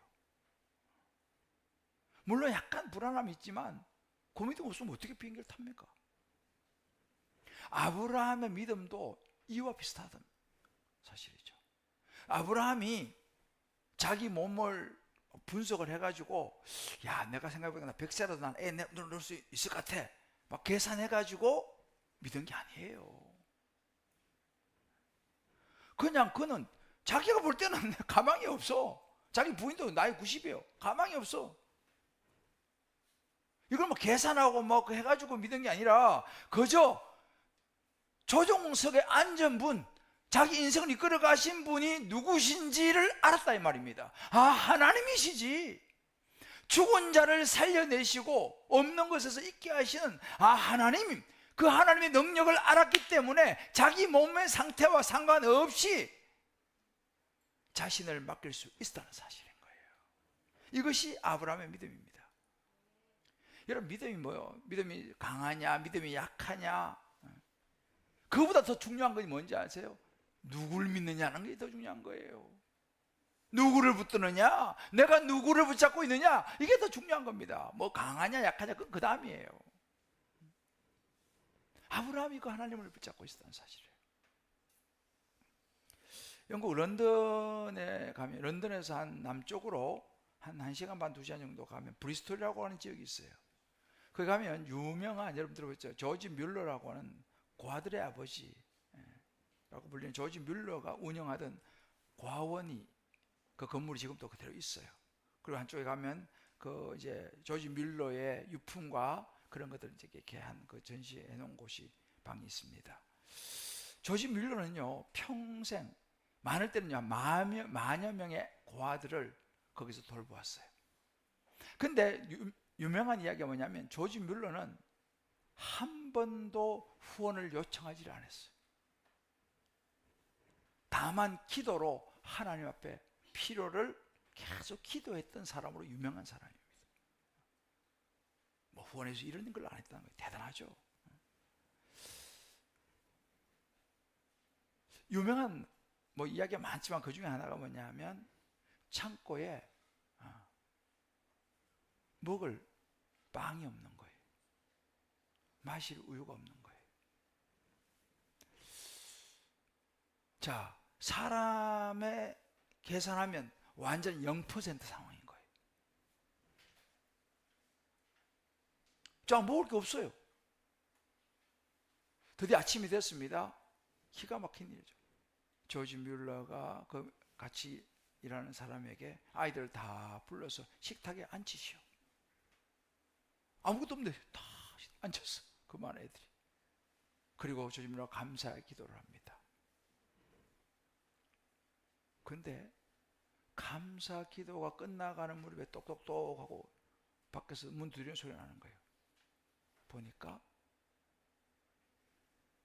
물론 약간 불안함이 있지만 그 믿음 없으면 어떻게 비행기를 탑니까? 아브라함의 믿음도 이와 비슷하던 사실이죠. 아브라함이 자기 몸을 분석을 해가지고, 야, 내가 생각해보니까 100세라도 난 애 낳을 수 있을 것 같아, 막 계산해가지고 믿은 게 아니에요. 그냥 그는 자기가 볼 때는 가망이 없어. 자기 부인도 나이 90이에요. 가망이 없어. 이걸 뭐 계산하고 뭐 해가지고 믿은 게 아니라 그저 조종석에 앉은 분, 자기 인생을 이끌어 가신 분이 누구신지를 알았다 이 말입니다. 아, 하나님이시지. 죽은 자를 살려내시고 없는 것에서 있게 하시는 하나님, 그 하나님의 능력을 알았기 때문에 자기 몸의 상태와 상관없이 자신을 맡길 수 있다는 사실인 거예요. 이것이 아브라함의 믿음입니다. 여러분, 믿음이 뭐예요? 믿음이 강하냐, 믿음이 약하냐, 그거보다 더 중요한 건 뭔지 아세요? 누구를 믿느냐는 게 더 중요한 거예요. 누구를 붙드느냐, 내가 누구를 붙잡고 있느냐, 이게 더 중요한 겁니다. 뭐 강하냐 약하냐 그건 그 다음이에요. 아브라함이 그 하나님을 붙잡고 있었다는 사실이에요. 영국 런던에 가면, 런던에서 한 남쪽으로 한 1시간 반 2시간 정도 가면 브리스톨이라고 하는 지역이 있어요. 거기 가면 유명한, 여러분 들어보셨죠? 조지 뮬러라고 하는 고아들의 아버지라고 불리는 조지 뮬러가 운영하던 고아원이, 그 건물이 지금도 그대로 있어요. 그리고 한쪽에 가면 그 이제 조지 뮬러의 유품과 그런 것들을 이렇게 한 그 전시해 놓은 곳이 방이 있습니다. 조지 뮬러는요, 평생 많을 때는요 만여 명의 고아들을 거기서 돌보았어요. 근데 유명한 이야기가 뭐냐면, 조지 뮬러는 한 번도 후원을 요청하지 않았어요. 다만 기도로 하나님 앞에 필요를 계속 기도했던 사람으로 유명한 사람입니다. 뭐 후원해서 이런 걸 안 했다는 거예요. 대단하죠. 유명한 뭐 이야기가 많지만 그 중에 하나가 뭐냐면, 창고에 먹을 빵이 없는 거예요. 마실 우유가 없는 거예요. 자, 사람의 계산하면 완전 0% 상황인 거예요. 자, 먹을 게 없어요. 드디어 아침이 됐습니다. 기가 막힌 일이죠. 조지 뮬러가 그 같이 일하는 사람에게 아이들을 다 불러서 식탁에 앉히시오. 아무것도 없는데 다 앉혔어, 그 많은 애들이. 그리고 조지 뮬러가 감사의 기도를 합니다. 근데 감사 기도가 끝나가는 무렵에 똑똑똑 하고 밖에서 문 두드리는 소리가 나는 거예요. 보니까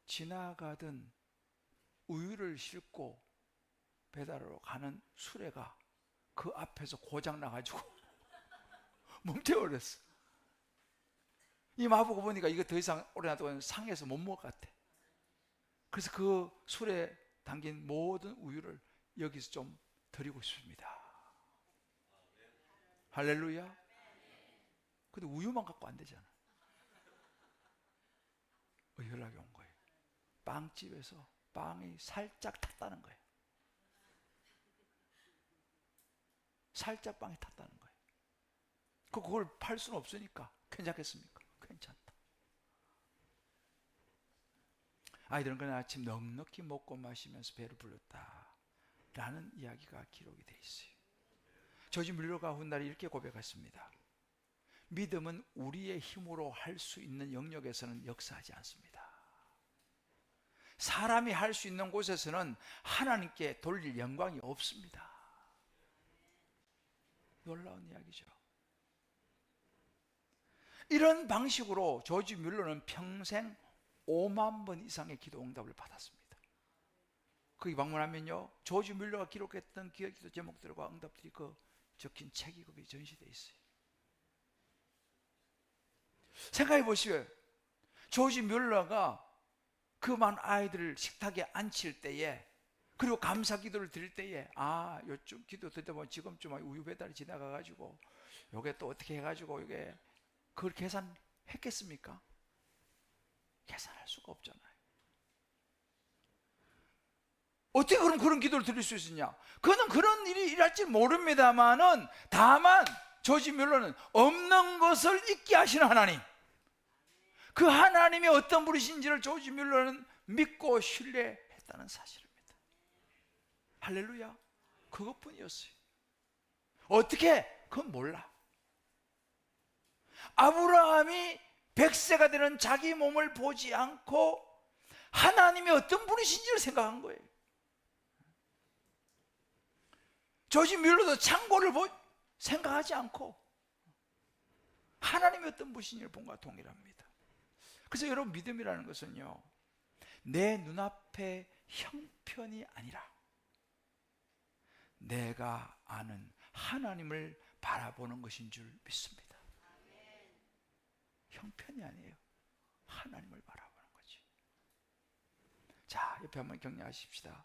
지나가던 우유를 싣고 배달하러 가는 수레가 그 앞에서 고장 나가지고 멈춰버렸어. 이 마보고 보니까 이거 더 이상 오래 놔두면 상해서 못 먹을 것 같아. 그래서 그 수레에 담긴 모든 우유를 여기서 좀 드리고 싶습니다. 할렐루야. 근데 우유만 갖고 안 되잖아. 연락이 온 거예요. 빵집에서 빵이 살짝 탔다는 거예요. 살짝 빵이 탔다는 거예요. 그걸 팔 수는 없으니까 괜찮겠습니까? 괜찮다. 아이들은 그날 아침 넉넉히 먹고 마시면서 배를 불렀다 라는 이야기가 기록이 되어 있어요. 조지 뮬러가 훗날 이렇게 고백했습니다. 믿음은 우리의 힘으로 할 수 있는 영역에서는 역사하지 않습니다. 사람이 할 수 있는 곳에서는 하나님께 돌릴 영광이 없습니다. 놀라운 이야기죠. 이런 방식으로 조지 뮬러는 평생 5만 번 이상의 기도 응답을 받았습니다. 거기 방문하면요, 조지 뮬러가 기록했던 기도 제목들과 응답들이 그 적힌 책이 거기 전시되어 있어요. 생각해 보시오. 조지 뮬러가 그 많은 아이들을 식탁에 앉힐 때에 그리고 감사 기도를 드릴 때에 요즘 기도 드리다 보면 지금쯤 우유 배달이 지나가가지고 요게 또 어떻게 해가지고 이게 그걸 계산했겠습니까? 계산할 수가 없잖아요. 어떻게 그럼 그런 기도를 드릴 수 있느냐? 그는 그런 일이 일할지 모릅니다만은 다만 조지 뮬러는 없는 것을 있게 하시는 하나님, 그 하나님이 어떤 분이신지를 조지 뮬러는 믿고 신뢰했다는 사실입니다. 할렐루야. 그것뿐이었어요. 어떻게? 그건 몰라. 아브라함이 100세가 되는 자기 몸을 보지 않고 하나님이 어떤 분이신지를 생각한 거예요. 조지 뮬러도 창고를 생각하지 않고 하나님이 어떤 분이신지를 본 것과 동일합니다. 그래서 여러분, 믿음이라는 것은요, 내 눈앞의 형편이 아니라 내가 아는 하나님을 바라보는 것인 줄 믿습니다. 형편이 아니에요. 하나님을 바라보는 거지. 자, 옆에 한번 격려하십시다.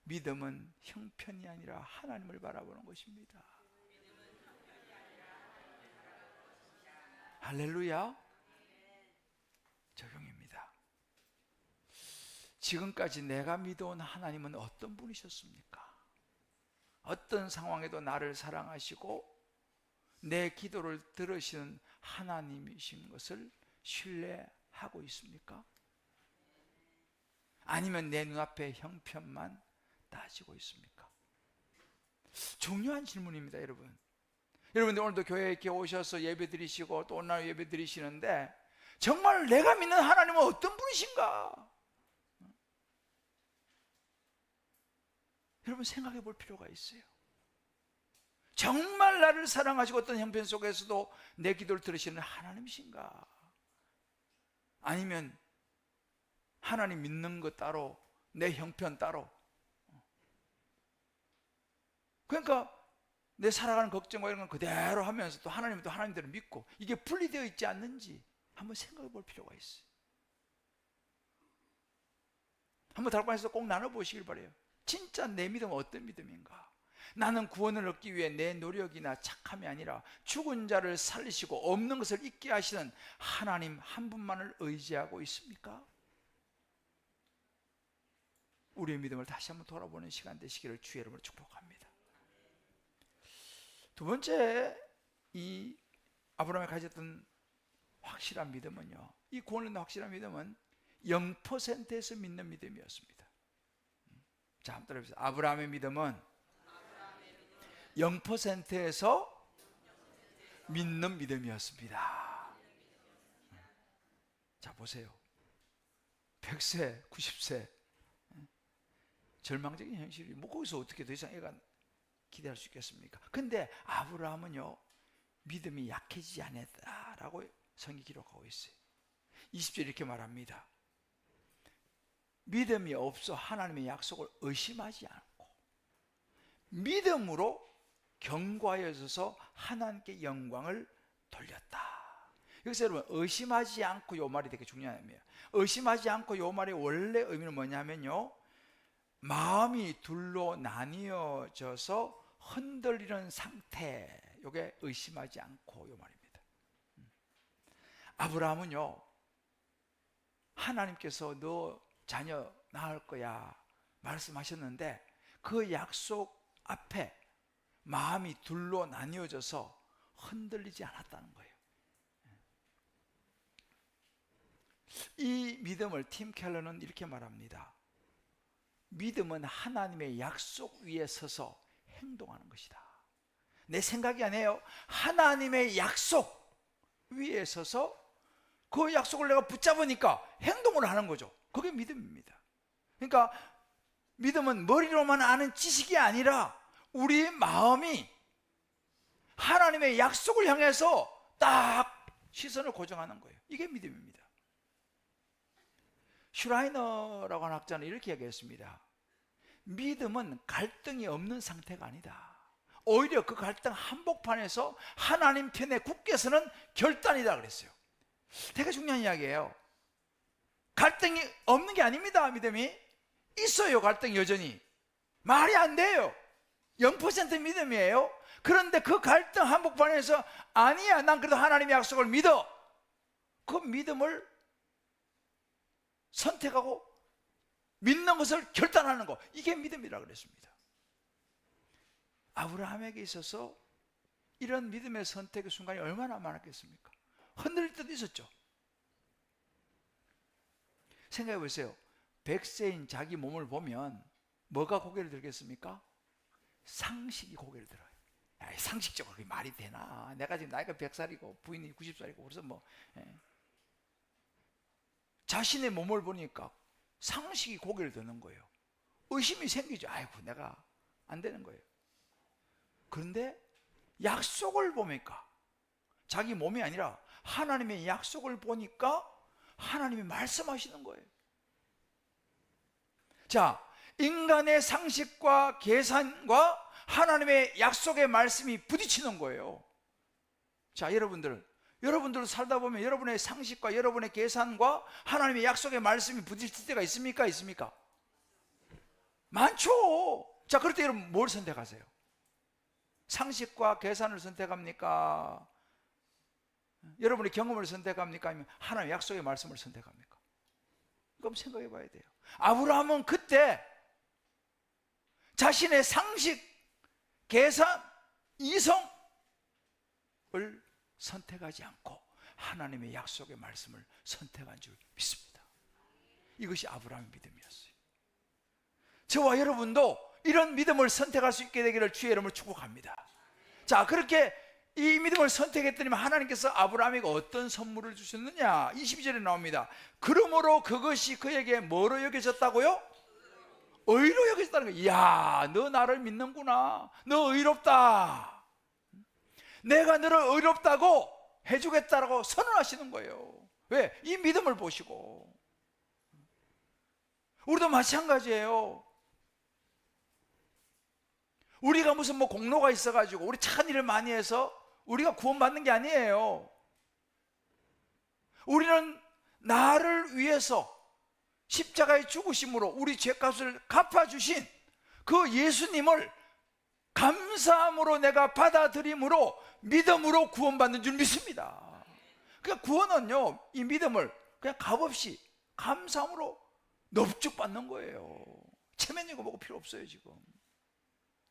믿음은 형편이 아니라 하나님을 바라보는 것입니다. 할렐루야. 적용입니다. 지금까지 내가 믿어온 하나님은 어떤 분이셨습니까? 어떤 상황에도 나를 사랑하시고 내 기도를 들으시는 하나님이신 것을 신뢰하고 있습니까? 아니면 내 눈앞의 형편만 따지고 있습니까? 중요한 질문입니다, 여러분. 여러분들 오늘도 교회에 이렇게 오셔서 예배 드리시고 또 온라인 예배 드리시는데 정말 내가 믿는 하나님은 어떤 분이신가? 여러분, 생각해 볼 필요가 있어요. 정말 나를 사랑하시고 어떤 형편 속에서도 내 기도를 들으시는 하나님이신가? 아니면 하나님 믿는 것 따로, 내 형편 따로. 그러니까 내 살아가는 걱정과 이런 건 그대로 하면서 또 하나님은 또 하나님대로 믿고 이게 분리되어 있지 않는지 한번 생각해 볼 필요가 있어요. 한번 달관에서 꼭 나눠보시길 바라요. 진짜 내 믿음은 어떤 믿음인가? 나는 구원을 얻기 위해 내 노력이나 착함이 아니라 죽은 자를 살리시고 없는 것을 있게 하시는 하나님 한 분만을 의지하고 있습니까? 우리의 믿음을 다시 한번 돌아보는 시간 되시기를 주의 이름으로 축복합니다. 두 번째, 이 아브라함이 가졌던 확실한 믿음은요, 이 구원을 얻는 확실한 믿음은 0%에서 믿는 믿음이었습니다. 자, 한번 따라해보세요. 아브라함의 믿음은 0%에서 믿는 믿음이었습니다. 자, 보세요. 100세, 90세 절망적인 현실이 뭐 거기서 어떻게 더 이상 애가 기대할 수 있겠습니까? 근데 아브라함은요, 믿음이 약해지지 않았다라고 성경이 기록하고 있어요. 20절 이렇게 말합니다. 믿음이 없어 하나님의 약속을 의심하지 않고 믿음으로 견고하여져서 하나님께 영광을 돌렸다. 여기서 여러분, 의심하지 않고 이 말이 되게 중요한 의미예요. 의심하지 않고 이 말의 원래 의미는 뭐냐면요, 마음이 둘로 나뉘어져서 흔들리는 상태, 이게 의심하지 않고 이 말입니다. 아브라함은요, 하나님께서 너 자녀 낳을 거야 말씀하셨는데 그 약속 앞에 마음이 둘로 나뉘어져서 흔들리지 않았다는 거예요. 이 믿음을 팀 켈러는 이렇게 말합니다. 믿음은 하나님의 약속 위에 서서 행동하는 것이다. 내 생각이 아니에요. 하나님의 약속 위에 서서 그 약속을 내가 붙잡으니까 행동을 하는 거죠. 그게 믿음입니다. 그러니까 믿음은 머리로만 아는 지식이 아니라 우리 마음이 하나님의 약속을 향해서 딱 시선을 고정하는 거예요. 이게 믿음입니다. 슈라이너라고 하는 학자는 이렇게 얘기했습니다. 믿음은 갈등이 없는 상태가 아니다. 오히려 그 갈등 한복판에서 하나님 편에 굳게 서는 결단이다 그랬어요. 되게 중요한 이야기예요. 갈등이 없는 게 아닙니다. 믿음이 있어요. 갈등이 여전히. 말이 안 돼요. 0% 믿음이에요. 그런데 그 갈등 한복판에서 아니야, 난 그래도 하나님의 약속을 믿어. 그 믿음을 선택하고 믿는 것을 결단하는 거, 이게 믿음이라고 그랬습니다. 아브라함에게 있어서 이런 믿음의 선택의 순간이 얼마나 많았겠습니까? 흔들릴 때도 있었죠. 생각해 보세요. 100세인 자기 몸을 보면 뭐가 고개를 들겠습니까? 상식이 고개를 들어요. 야, 상식적으로 그게 말이 되나? 내가 지금 나이가 100살이고 부인이 90살이고 그래서 뭐 자신의 몸을 보니까 상식이 고개를 드는 거예요. 의심이 생기죠. 아이고, 내가 안 되는 거예요. 그런데 약속을 보니까, 자기 몸이 아니라 하나님의 약속을 보니까 하나님이 말씀하시는 거예요. 자, 인간의 상식과 계산과 하나님의 약속의 말씀이 부딪히는 거예요. 자, 여러분들 살다 보면 여러분의 상식과 여러분의 계산과 하나님의 약속의 말씀이 부딪힐 때가 있습니까? 있습니까? 많죠. 자, 그럴 때 여러분 뭘 선택하세요? 상식과 계산을 선택합니까? 여러분의 경험을 선택합니까? 아니면 하나님의 약속의 말씀을 선택합니까? 그럼 생각해 봐야 돼요. 아브라함은 그때 자신의 상식, 계산, 이성을 선택하지 않고 하나님의 약속의 말씀을 선택한 줄 믿습니다. 이것이 아브라함의 믿음이었어요. 저와 여러분도 이런 믿음을 선택할 수 있게 되기를 주의 이름으로 축복합니다. 자, 그렇게 이 믿음을 선택했더니 하나님께서 아브라함에게 어떤 선물을 주셨느냐? 22절에 나옵니다. 그러므로 그것이 그에게 뭐로 여겨졌다고요? 의로 여겨졌다는 거예요. 이야, 너 나를 믿는구나. 너 의롭다. 내가 너를 의롭다고 해주겠다라고 선언하시는 거예요. 왜? 이 믿음을 보시고. 우리도 마찬가지예요. 우리가 무슨 뭐 공로가 있어가지고 우리 착한 일을 많이 해서 우리가 구원받는 게 아니에요. 우리는 나를 위해서 십자가의 죽으심으로 우리 죄값을 갚아주신 그 예수님을 감사함으로 내가 받아들임으로 믿음으로 구원받는 줄 믿습니다. 그러니까 구원은요, 이 믿음을 그냥 값없이 감사함으로 넙죽받는 거예요. 체면이고 뭐고 필요 없어요. 지금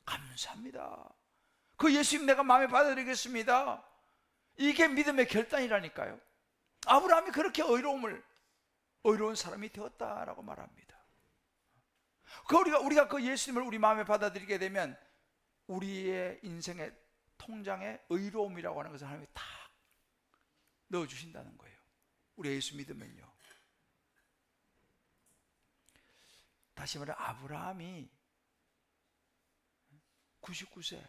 감사합니다. 그 예수님 내가 마음에 받아들이겠습니다. 이게 믿음의 결단이라니까요. 아브라함이 그렇게 의로운 사람이 되었다라고 말합니다. 우리가 그 예수님을 우리 마음에 받아들이게 되면 우리의 인생의 통장에 의로움이라고 하는 것을 하나님이 다 넣어주신다는 거예요. 우리 예수 믿으면요. 다시 말해, 아브라함이 99세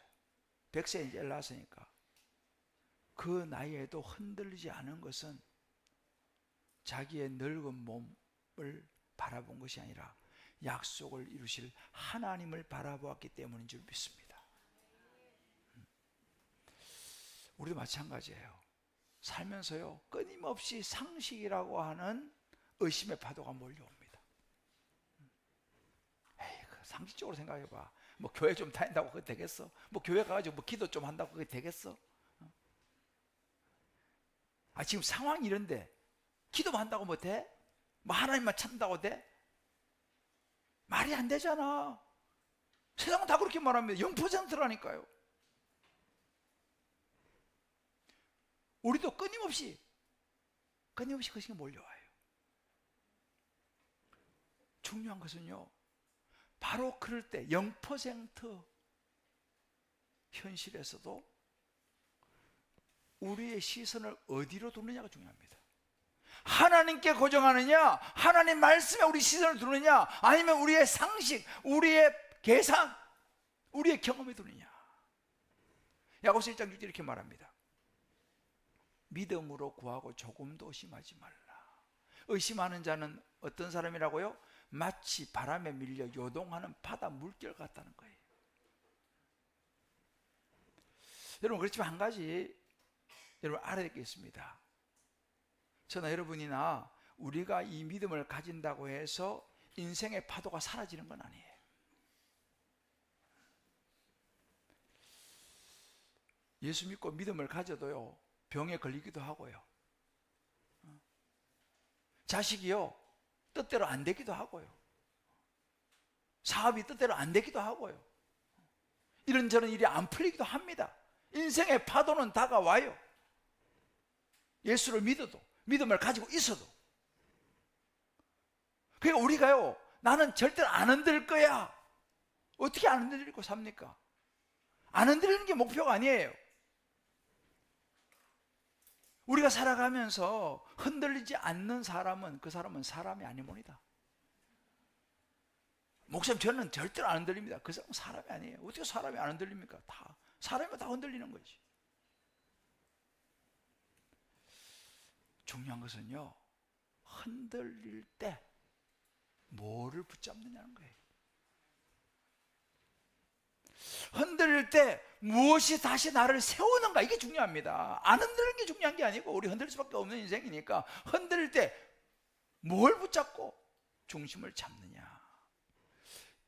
100세 이제 낳았으니까 그 나이에도 흔들리지 않은 것은 자기의 늙은 몸을 바라본 것이 아니라 약속을 이루실 하나님을 바라보았기 때문인 줄 믿습니다. 우리도 마찬가지예요. 살면서요, 끊임없이 상식이라고 하는 의심의 파도가 몰려옵니다. 에이, 상식적으로 생각해봐. 뭐 교회 좀 다닌다고 그게 되겠어? 뭐 교회 가가지고 뭐 기도 좀 한다고 그게 되겠어? 아, 지금 상황이 이런데 기도만 한다고 뭐 돼? 뭐 하나님만 찾는다고 돼? 말이 안 되잖아. 세상은 다 그렇게 말합니다. 0%라니까요. 우리도 끊임없이 그것이 몰려와요. 중요한 것은요, 바로 그럴 때 0% 현실에서도 우리의 시선을 어디로 두느냐가 중요합니다. 하나님께 고정하느냐, 하나님 말씀에 우리 시선을 두느냐, 아니면 우리의 상식, 우리의 계산, 우리의 경험에 두느냐. 야고보서 1장 6절 이렇게 말합니다. 믿음으로 구하고 조금도 의심하지 말라. 의심하는 자는 어떤 사람이라고요? 마치 바람에 밀려 요동하는 바다 물결 같다는 거예요. 여러분, 그렇지만 한 가지 여러분 알아야 될 게 있습니다. 저나 여러분이나 우리가 이 믿음을 가진다고 해서 인생의 파도가 사라지는 건 아니에요. 예수 믿고 믿음을 가져도요, 병에 걸리기도 하고요. 자식이요, 뜻대로 안 되기도 하고요. 사업이 뜻대로 안 되기도 하고요. 이런저런 일이 안 풀리기도 합니다. 인생의 파도는 다가와요. 예수를 믿어도, 믿음을 가지고 있어도. 그러니까 우리가요, 나는 절대로 안 흔들 거야. 어떻게 안 흔들리고 삽니까? 안 흔들리는 게 목표가 아니에요. 우리가 살아가면서 흔들리지 않는 사람은 그 사람은 사람이 아니모니다. 목사님, 저는 절대로 안 흔들립니다. 그 사람은 사람이 아니에요. 어떻게 사람이 안 흔들립니까? 사람이 다 흔들리는 거지. 중요한 것은요, 흔들릴 때 뭐를 붙잡느냐는 거예요. 흔들릴 때 무엇이 다시 나를 세우는가, 이게 중요합니다. 안 흔들리는 게 중요한 게 아니고, 우리 흔들릴 수밖에 없는 인생이니까 흔들릴 때 뭘 붙잡고 중심을 잡느냐.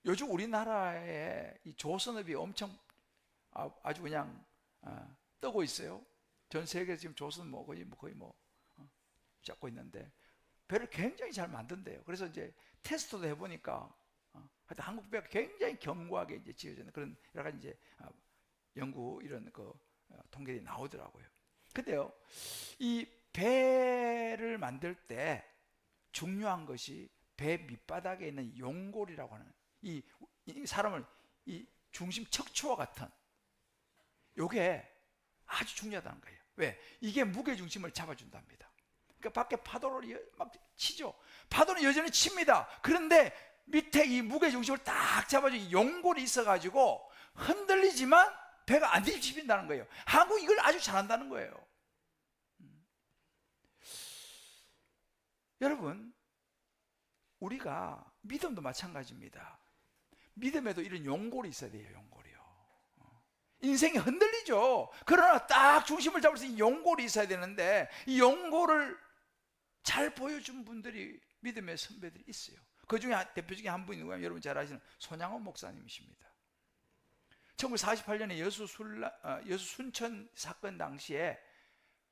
요즘 우리나라의 이 조선업이 엄청 아주 그냥 뜨고 있어요. 전 세계에서 지금 조선 거의 잡고 있는데 배를 굉장히 잘 만든대요. 그래서 이제 테스트도 해보니까 하여튼 한국 배가 굉장히 견고하게 이제 지어지는 그런 여러 가지 이제 연구 이런 통계들이 나오더라고요. 근데요, 이 배를 만들 때 중요한 것이 배 밑바닥에 있는 용골이라고 하는 이 사람을 이 중심 척추와 같은 요게 아주 중요하다는 거예요. 왜? 이게 무게 중심을 잡아준답니다. 그러니까 밖에 파도를 막 치죠. 파도는 여전히 칩니다. 그런데 밑에 이 무게 중심을 딱 잡아주는 용골이 있어가지고 흔들리지만 배가 안 뒤집힌다는 거예요. 한국 이걸 아주 잘한다는 거예요. 여러분, 우리가 믿음도 마찬가지입니다. 믿음에도 이런 용골이 있어야 돼요. 용골이요. 인생이 흔들리죠. 그러나 딱 중심을 잡을 수 있는 용골이 있어야 되는데 이 용골을 잘 보여준 분들이 믿음의 선배들이 있어요. 그 중에 대표적인 한 분이 누구냐면 여러분 잘 아시는 손양원 목사님이십니다. 1948년에 여수 순천 사건 당시에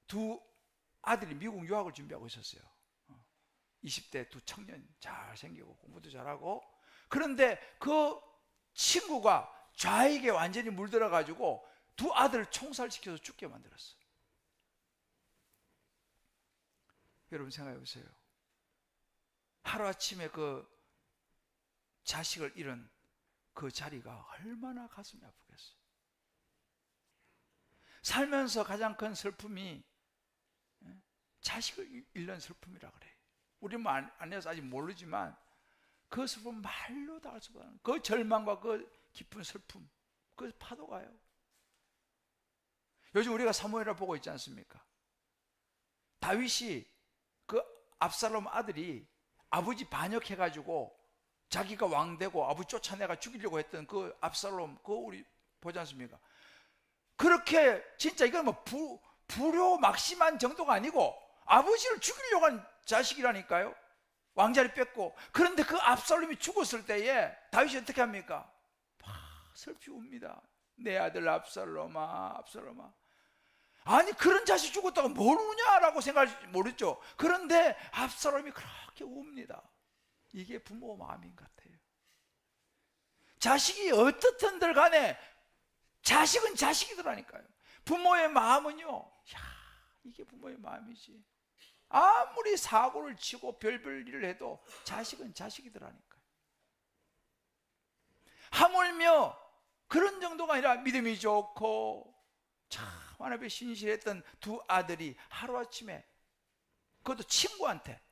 두 아들이 미국 유학을 준비하고 있었어요. 20대 두 청년, 잘생기고 공부도 잘하고. 그런데 그 친구가 좌익에 완전히 물들어가지고 두 아들을 총살시켜서 죽게 만들었어요. 여러분 생각해 보세요. 하루아침에 그 자식을 잃은 그 자리가 얼마나 가슴이 아프겠어요. 살면서 가장 큰 슬픔이 자식을 잃는 슬픔이라 그래요. 우리는 뭐 안 해서 아직 모르지만 그 슬픔 말로 다 할 수가 없는 그 절망과 그 깊은 슬픔, 그 파도가요. 요즘 우리가 사무엘을 보고 있지 않습니까? 다윗이 그 압살롬 아들이 아버지 반역해가지고 자기가 왕되고 아버지 쫓아내가 죽이려고 했던 그 압살롬, 그거 우리 보지 않습니까? 그렇게 진짜 이건 뭐 불효 막심한 정도가 아니고 아버지를 죽이려고 한 자식이라니까요. 왕자리 뺏고. 그런데 그 압살롬이 죽었을 때에 다윗이 어떻게 합니까? 막 슬피 웁니다. 내 아들 압살롬아, 압살롬아. 아니 그런 자식 죽었다고 뭘 우냐라고 생각할지 모르죠. 그런데 압살롬이 그렇게 웁니다. 이게 부모 마음인 것 같아요. 자식이 어떻든들 간에 자식은 자식이더라니까요. 부모의 마음은요, 야, 이게 부모의 마음이지. 아무리 사고를 치고 별별 일을 해도 자식은 자식이더라니까요. 하물며 그런 정도가 아니라 믿음이 좋고 참 하나님의 신실했던 두 아들이 하루아침에, 그것도 친구한테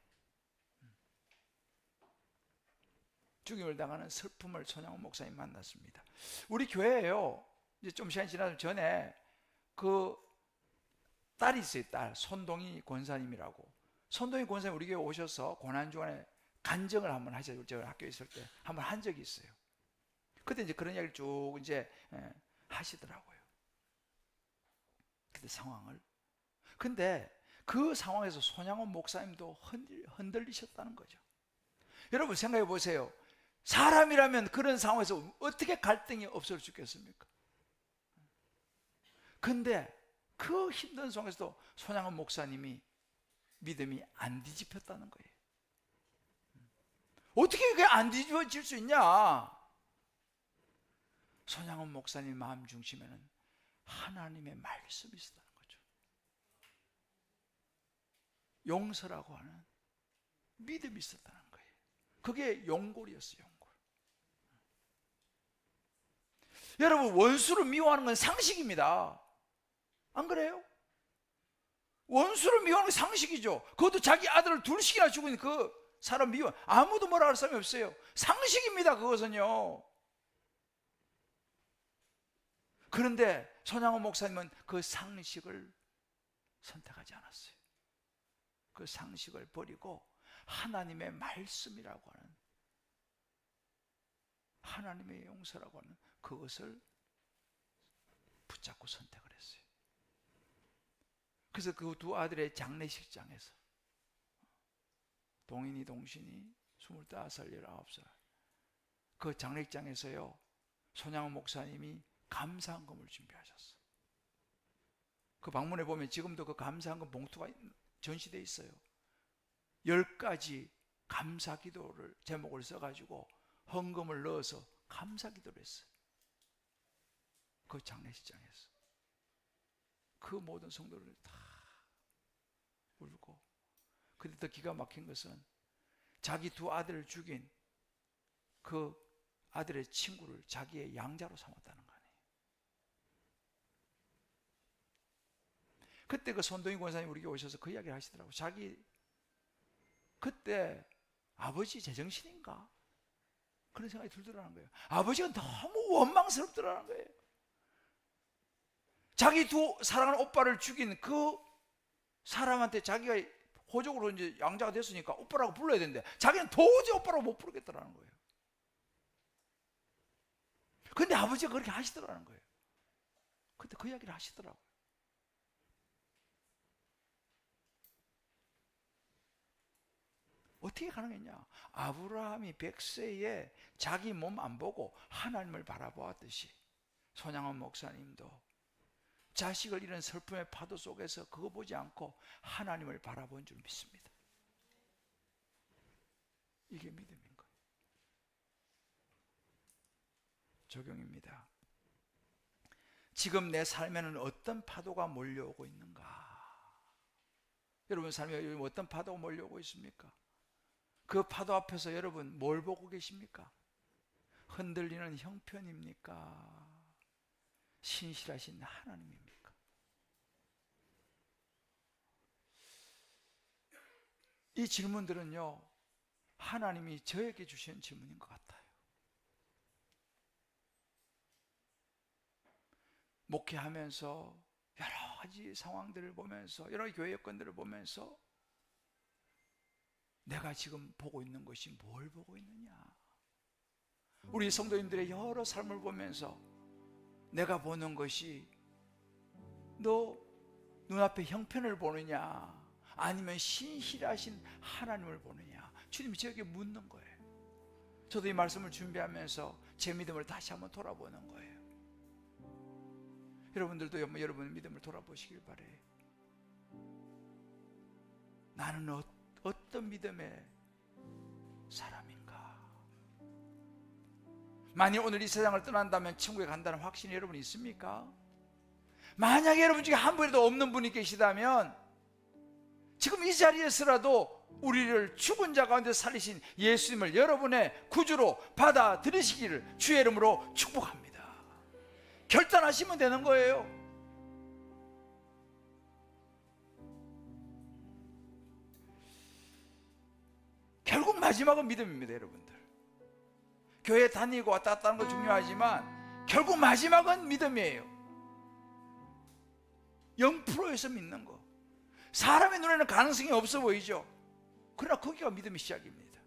죽임을 당하는 슬픔을 손양원 목사님 만났습니다. 우리 교회에요, 이제 좀 시간이 지나기 전에 그 딸이 있어요. 딸 손동희 권사님이라고. 손동희 권사님 우리 교회 오셔서 고난주간에 간증을 한번 하셔요. 제가 학교에 있을 때 한번 한 적이 있어요. 그때 이제 그런 이야기를 쭉 이제 하시더라고요. 그때 상황을. 근데 그 상황에서 손양원 목사님도 흔들리셨다는 거죠. 여러분 생각해 보세요. 사람이라면 그런 상황에서 어떻게 갈등이 없을 수 있겠습니까? 근데 그 힘든 속에서도 손양원 목사님이 믿음이 안 뒤집혔다는 거예요. 어떻게 그게 안 뒤집어질 수 있냐? 손양원 목사님 마음 중심에는 하나님의 말씀이 있었다는 거죠. 용서라고 하는 믿음이 있었다는 거예요. 그게 용골이었어요. 용골. 여러분, 원수를 미워하는 건 상식입니다. 안 그래요? 원수를 미워하는 건 상식이죠. 그것도 자기 아들을 둘씩이나 죽은 그 사람 미워, 아무도 뭐라 할 사람이 없어요. 상식입니다. 그것은요. 그런데 손양원 목사님은 그 상식을 선택하지 않았어요. 그 상식을 버리고 하나님의 말씀이라고 하는, 하나님의 용서라고 하는 그것을 붙잡고 선택을 했어요. 그래서 그 두 아들의 장례식장에서 동인이 동신이 25살, 19살 그 장례식장에서요, 손양원 목사님이 감사헌금을 준비하셨어요. 그 방문에 보면 지금도 그 감사헌금 봉투가 전시되어 있어요. 10가지 감사기도를 제목을 써가지고 헌금을 넣어서 감사기도를 했어요. 그 장례식장에서 그 모든 성도를 다 울고. 근데 더 기가 막힌 것은 자기 두 아들을 죽인 그 아들의 친구를 자기의 양자로 삼았다는 거 아니에요. 그때 그 손동희 권사님 우리에게 오셔서 그 이야기를 하시더라고요. 자기 그때 아버지 제정신인가? 그런 생각이 들더라는 거예요. 아버지가 너무 원망스럽더라는 거예요. 자기 두 사랑하는 오빠를 죽인 그 사람한테 자기가 호적으로 이제 양자가 됐으니까 오빠라고 불러야 되는데 자기는 도저히 오빠라고 못 부르겠더라는 거예요. 근데 아버지가 그렇게 하시더라는 거예요. 근데 그 이야기를 하시더라고요. 어떻게 가능했냐? 아브라함이 100세에 자기 몸 안 보고 하나님을 바라보았듯이 손양원 목사님도 자식을 잃은 슬픔의 파도 속에서 그거 보지 않고 하나님을 바라본 줄 믿습니다. 이게 믿음인 거예요. 적용입니다. 지금 내 삶에는 어떤 파도가 몰려오고 있는가? 여러분 삶에 어떤 파도가 몰려오고 있습니까? 그 파도 앞에서 여러분 뭘 보고 계십니까? 흔들리는 형편입니까? 신실하신 하나님입니까? 이 질문들은요, 하나님이 저에게 주신 질문인 것 같아요. 목회하면서 여러 가지 상황들을 보면서, 여러 교회 여건들을 보면서 내가 지금 보고 있는 것이 뭘 보고 있느냐? 우리 성도님들의 여러 삶을 보면서 내가 보는 것이 너 눈앞에 형편을 보느냐, 아니면 신실하신 하나님을 보느냐? 주님이 저에게 묻는 거예요. 저도 이 말씀을 준비하면서 제 믿음을 다시 한번 돌아보는 거예요. 여러분들도 여러분의 믿음을 돌아보시길 바래요. 나는 어떤 믿음의 사람인가? 만약 오늘 이 세상을 떠난다면 천국에 간다는 확신이 여러분 있습니까? 만약에 여러분 중에 한 분이라도 없는 분이 계시다면 지금 이 자리에서라도 우리를 죽은 자 가운데 살리신 예수님을 여러분의 구주로 받아들이시기를 주의 이름으로 축복합니다. 결단하시면 되는 거예요. 결국 마지막은 믿음입니다, 여러분들. 교회 다니고 왔다 갔다 하는 거 중요하지만 결국 마지막은 믿음이에요. 0%에서 믿는 거. 사람의 눈에는 가능성이 없어 보이죠. 그러나 거기가 믿음의 시작입니다.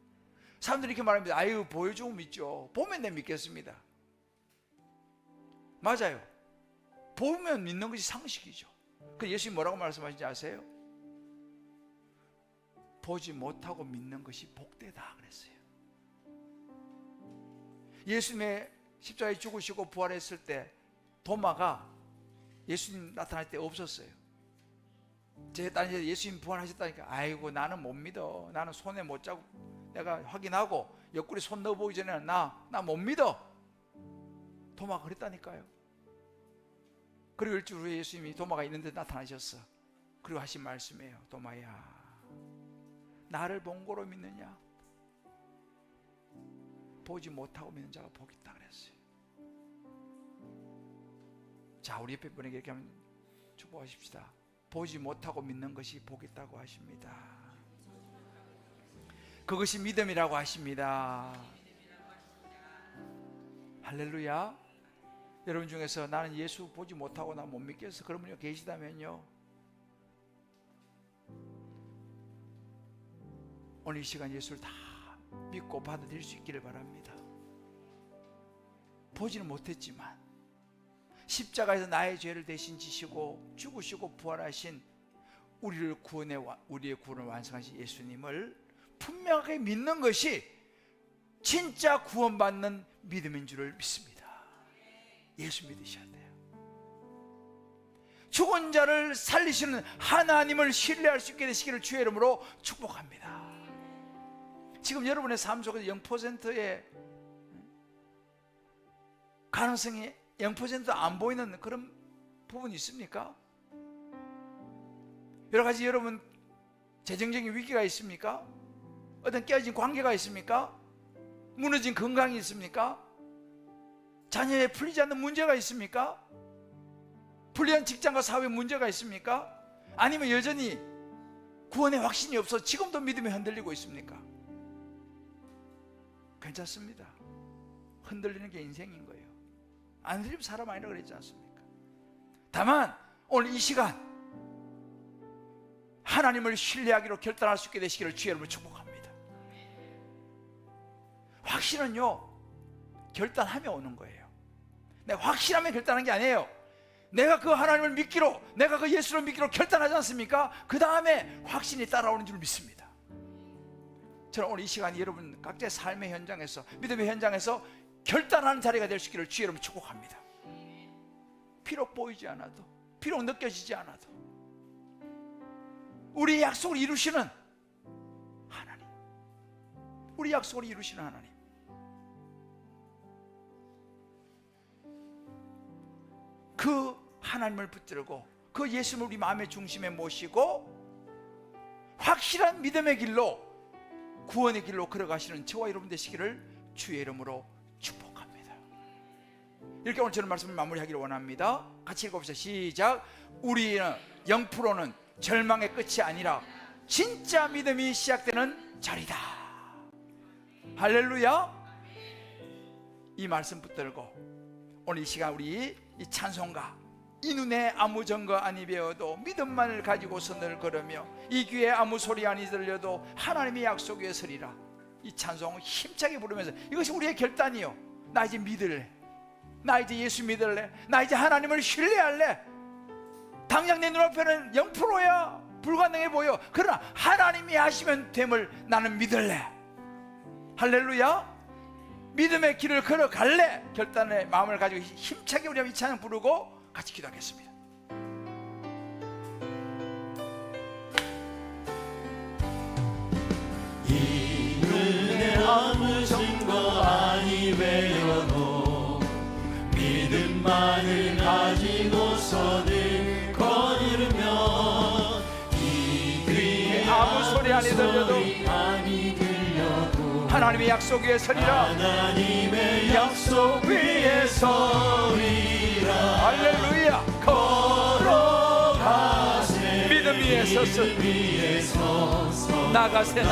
사람들이 이렇게 말합니다. 아유, 보여주면 믿죠. 보면 내 믿겠습니다. 맞아요. 보면 믿는 것이 상식이죠. 그 예수님 뭐라고 말씀하신지 아세요? 보지 못하고 믿는 것이 복되다 그랬어요. 예수님의 십자가에 죽으시고 부활했을 때 도마가 예수님 나타날 때 없었어요. 제 딸이 예수님 부활하셨다니까 아이고 나는 못 믿어. 나는 손에 못 자고 내가 확인하고 옆구리 손 넣어보기 전에 나 못 믿어. 도마가 그랬다니까요. 그리고 일주일 후에 예수님이 도마가 있는데 나타나셨어. 그리고 하신 말씀이에요. 도마야, 나를 본 거로 믿느냐? 보지 못하고 믿는 자가 복이 있다 그랬어요. 자, 우리 옆에 분에게 이렇게 하면 축복하십시다. 보지 못하고 믿는 것이 복이 있다고 하십니다. 그것이 믿음이라고 하십니다. 할렐루야. 여러분 중에서 나는 예수 보지 못하고 나 못 믿겠어 그런 분이 계시다면요, 오늘 이 시간 예수를 다 믿고 받아들일 수 있기를 바랍니다. 보지는 못했지만 십자가에서 나의 죄를 대신 지시고 죽으시고 부활하신 우리의 구원을 완성하신 예수님을 분명하게 믿는 것이 진짜 구원받는 믿음인 줄을 믿습니다. 예수 믿으셔야 돼요. 죽은 자를 살리시는 하나님을 신뢰할 수 있게 되시기를 주의 이름으로 축복합니다. 지금 여러분의 삶 속에서 0%의 가능성이 0%도 안 보이는 그런 부분이 있습니까? 여러 가지 여러분 재정적인 위기가 있습니까? 어떤 깨어진 관계가 있습니까? 무너진 건강이 있습니까? 자녀에 풀리지 않는 문제가 있습니까? 불리한 직장과 사회 문제가 있습니까? 아니면 여전히 구원의 확신이 없어 지금도 믿음이 흔들리고 있습니까? 괜찮습니다. 흔들리는 게 인생인 거예요. 안 흔들리면 사람 아니라 그랬지 않습니까? 다만 오늘 이 시간 하나님을 신뢰하기로 결단할 수 있게 되시기를 주의 이름으로 축복합니다. 확신은요, 결단하며 오는 거예요. 내가 확신하면 결단하는 게 아니에요. 내가 그 하나님을 믿기로, 내가 그 예수를 믿기로 결단하지 않습니까? 그 다음에 확신이 따라오는 줄 믿습니다. 저는 오늘 이 시간 여러분 각자의 삶의 현장에서, 믿음의 현장에서 결단하는 자리가 될 수 있기를 주의 이름으로 축복합니다. 비록 보이지 않아도, 비록 느껴지지 않아도 우리의 약속을 이루시는 하나님, 우리 약속을 이루시는 하나님, 그 하나님을 붙들고 그 예수를 우리 마음의 중심에 모시고 확실한 믿음의 길로, 구원의 길로 걸어가시는 저와 여러분 되시기를 주의 이름으로 축복합니다. 이렇게 오늘 저는 말씀을 마무리하기를 원합니다. 같이 읽어봅시다. 시작. 우리는 0%는 절망의 끝이 아니라 진짜 믿음이 시작되는 자리다. 할렐루야. 이 말씀 붙들고 오늘 이 시간 우리 이 찬송가, 이 눈에 아무 증거 아니 배워도 믿음만을 가지고서 늘 걸으며 이 귀에 아무 소리 아니 들려도 하나님의 약속 위에 서리라. 이 찬송을 힘차게 부르면서 이것이 우리의 결단이요. 나 이제 믿을래, 나 이제 예수 믿을래, 나 이제 하나님을 신뢰할래. 당장 내 눈앞에는 0%야 불가능해 보여. 그러나 하나님이 하시면 됨을 나는 믿을래. 할렐루야. 믿음의 길을 걸어갈래. 결단의 마음을 가지고 힘차게 우리가 이 찬양 부르고 같이 기도하겠습니다. 이 눈에 아무 증거 아니 외워도 믿음만을 가지고서는 걸으며 이 귀에 아무 소리 아니 들려도 하나님의 약속 위에 서리라. 하나님의 약속 위에 서리라. 할렐루야. 걸어가세 믿음 위에 서서 나가세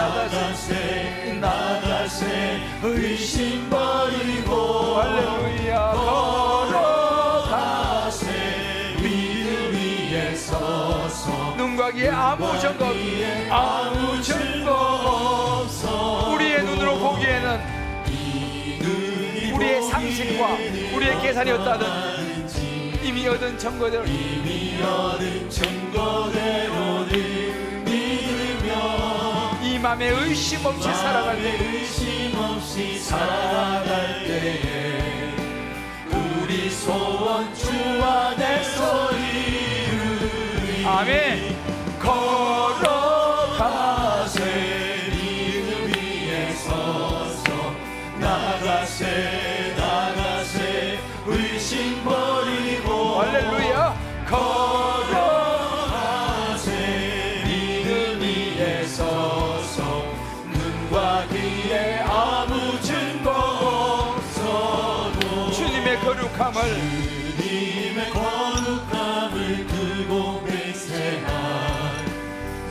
의심 버리고 할렐루야. 걸어가세 믿음 위에 서서 눈과 귀에 아무 증거 없어. 우리의 눈으로 보기에는 우리의 상식과 우리의 계산이 없다든 이미 얻은 증거대로는 믿으며 이 맘에 의심 없이 살아갈 때에 우리 소원 주 안에 서리 아멘. 걸어가세 믿음 위에 서서 나가세 의심 버리고 할렐루야. 걸어가세 믿음 위에 서서 눈과 귀에 아무 증거 없어도 주님의 거룩함을 주님의 거룩함을 크고 맹세한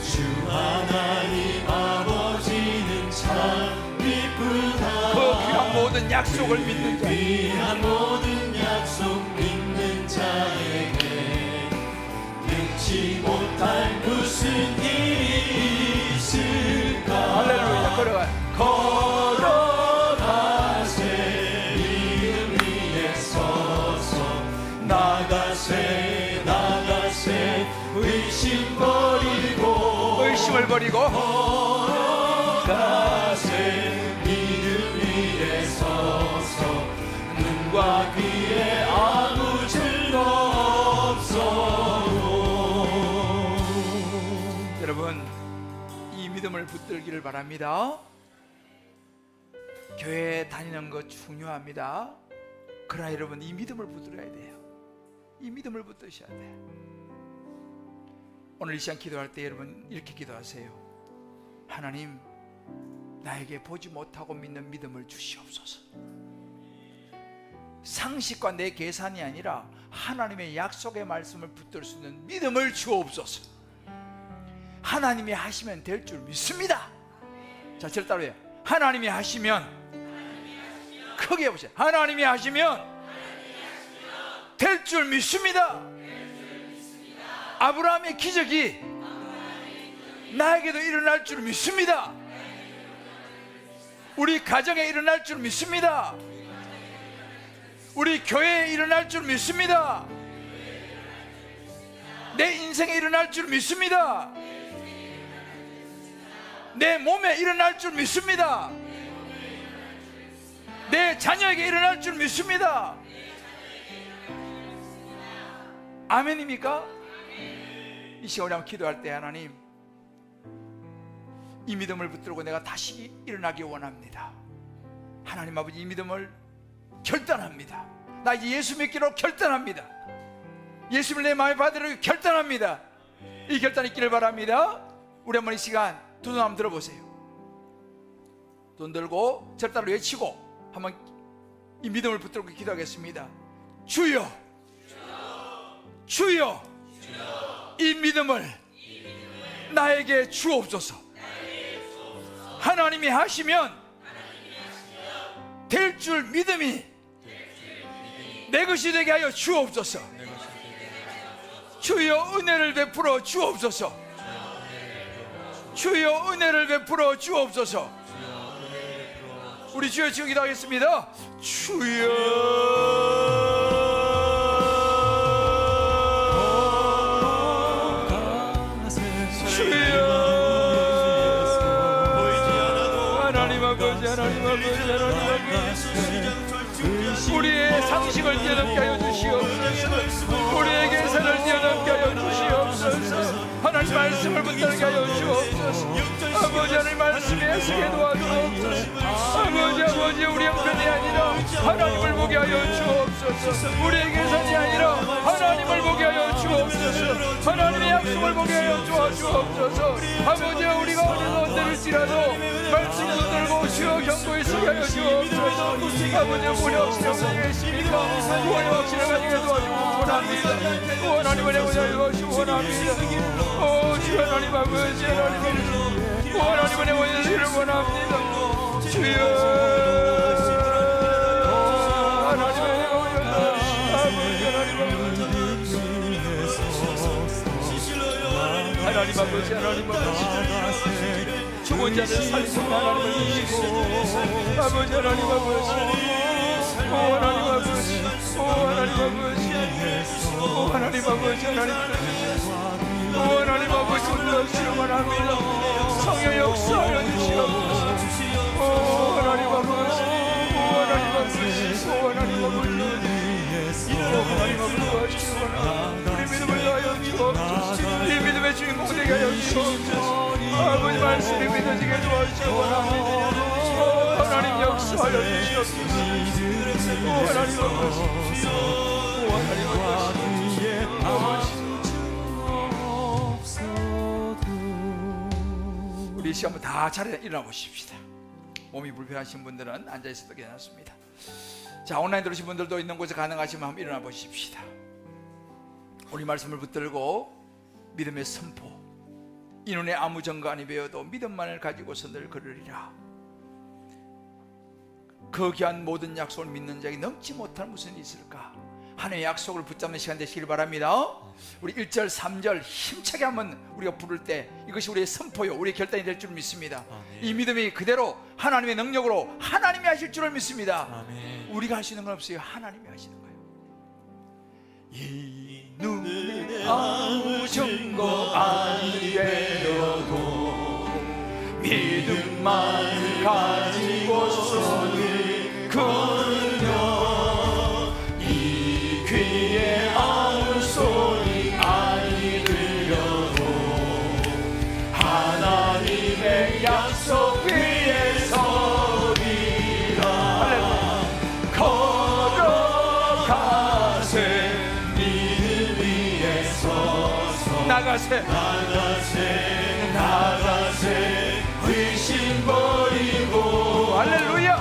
주 하나님 아버지는 참 기쁘다. 그 귀한 모든 약속을 믿는 자, 귀한 모든 약속 믿는 자에게 능치 못할 무슨 일이 있을까. 할렐루야. 걸어가세 믿음 위에 서서 나가세 의심 버리고 의심을 버리고 걸어가세 믿음 위에 서서 눈과 귀에 아무 증거 없어도. 여러분, 이 믿음을 붙들기를 바랍니다. 교회 다니는 거 중요합니다. 그러나 여러분, 이 믿음을 붙들어야 돼요. 이 믿음을 붙드셔야 돼요. 오늘 이 시간 기도할 때 여러분 이렇게 기도하세요. 하나님, 나에게 보지 못하고 믿는 믿음을 주시옵소서. 상식과 내 계산이 아니라 하나님의 약속의 말씀을 붙들 수 있는 믿음을 주옵소서. 하나님이 하시면 될 줄 믿습니다. 자, 저를 따라해요. 하나님이 하시면, 크게 해보세요. 하나님이 하시면 될 줄 믿습니다. 아브라함의 기적이 나에게도 일어날 줄 믿습니다. 우리 가정에 일어날 줄 믿습니다. 우리 교회에 일어날 줄 믿습니다. 내 인생에 일어날 줄 믿습니다. 내 몸에 일어날 줄 믿습니다. 내 자녀에게 일어날 줄 믿습니다. 아멘입니까? 이 시간 우리 한번 기도할 때, 하나님, 이 믿음을 붙들고 내가 다시 일어나기 원합니다. 하나님 아버지, 이 믿음을 결단합니다. 나 이제 예수 믿기로 결단합니다. 예수를 내 마음에 받으려고 결단합니다. 이 결단이 있기를 바랍니다. 우리 한번 이 시간 두 눈 한번 들어보세요. 눈 들고 저를 따라 외치고 한번 이 믿음을 붙들고 기도하겠습니다. 주여, 주여, 이 믿음을 나에게 주옵소서. 하나님이 하시면 될 줄 믿음이 내 것이 되게 하여 주옵소서. 주여, 은혜를 베풀어 주옵소서. 주여, 은혜를 베풀어 주옵소서. 우리 주여 지금 기도하겠습니다. 우리의 상식을 뛰어넘게 하여 주시옵소서. 우리의 계산을 뛰어넘게 하여 주시옵소서. 하나님 말씀을 붙들게 하여 주옵소서. 아버지, 하나님 말씀에 서게 도와주옵소서. 아버지, 우리 형편이 아니라 하나님을 보게 하여 주옵소서. 우리의 계산이 아니라 하나님을 보게 하여 주옵소서. 하나님의 약속을 보게 하여 주옵소서. 아버지, 우리가 어디서 언제일지라도 말씀 붙들고 주여 경고에 서게 하여 주옵소서. 아버지, 우리 확신을 가지고 계십니까? 우리 확신을 가지고 도와주고 원합니다. 하나님을 해보자 도와주고 원합니다. 오, 주 하나님 아버지, 하나님을 해보시기를 원합니다. 주여, 하나님을 해보셔서 아버지, 하나님 아버지, 죽은 자를 살리시는 하나님을 믿고, 아버지, 하나님 아버지, 오 하나님 아버지, 오 하나님 아버지, 오 하나님 아버지, 오 하나님 아버지, 운동하시기를 원합니다. 성령 역사하여 주시옵소서. 오 하나님 아버지, 오 하나님 아버지, 오 하나님 아버지, 오 하나님 아버지 도와주시기 원합니다. 우리 믿음을 다하여 주옵소서. 이 믿음 주옵소서. 아버지 말씀이 믿어지게 도와주시고 하나님 역사하여 주시옵소서. 하나님 아버지, 하나님 아버지, 우리 이 시간 다 차례 일어나 보십시다. 몸이 불편하신 분들은 앉아 있어도 괜찮습니다. 자, 온라인 들으신 분들도 있는 곳에 가능하시면 한번 일어나 보십시다. 우리 말씀을 붙들고 믿음의 선포, 이 눈에 아무 정관이 배어도 믿음만을 가지고서 늘 걸으리라. 거기한 모든 약속을 믿는 자에게 넘지 못할 무슨 일이 있을까? 하나님의 약속을 붙잡는 시간 되시길 바랍니다. 우리 1절 3절 힘차게 한번 우리가 부를 때 이것이 우리의 선포요, 우리의 결단이 될 줄 믿습니다. 이 믿음이 그대로 하나님의 능력으로 하나님이 하실 줄을 믿습니다. 아멘. 우리가 할 수 있는 건 없어요. 하나님이 하시는 거예요. 이 눈에 아무 증거 아니 되어도 믿음만 가지고서 늘 걸으며 이 귀에 아무 소리 아니 들려도 하나님의 약속 위에 서리라. 걸어가세 믿음 위에 서서 나가세 의심 버리고 할렐루야.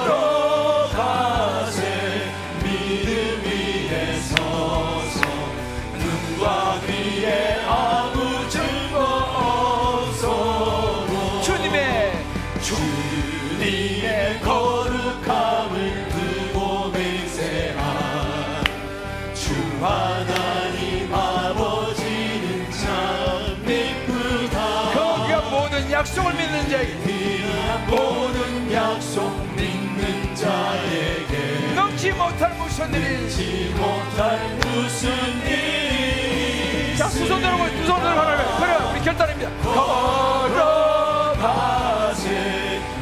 걸어가세 믿음 위에 서서 눈과 귀에 아무 증거 없어도 주님의 거룩함을 두고 맹세한 주 하나님 아버지는 참 미쁘다. 거기가 모든 약속을 믿는 자에게, 모든 약속 믿는 자에게 넘지 못할 무슨 일이, 자, 두 손 들고 두 손 들고 하나님, 그래 우리 결단입니다. 걸어가세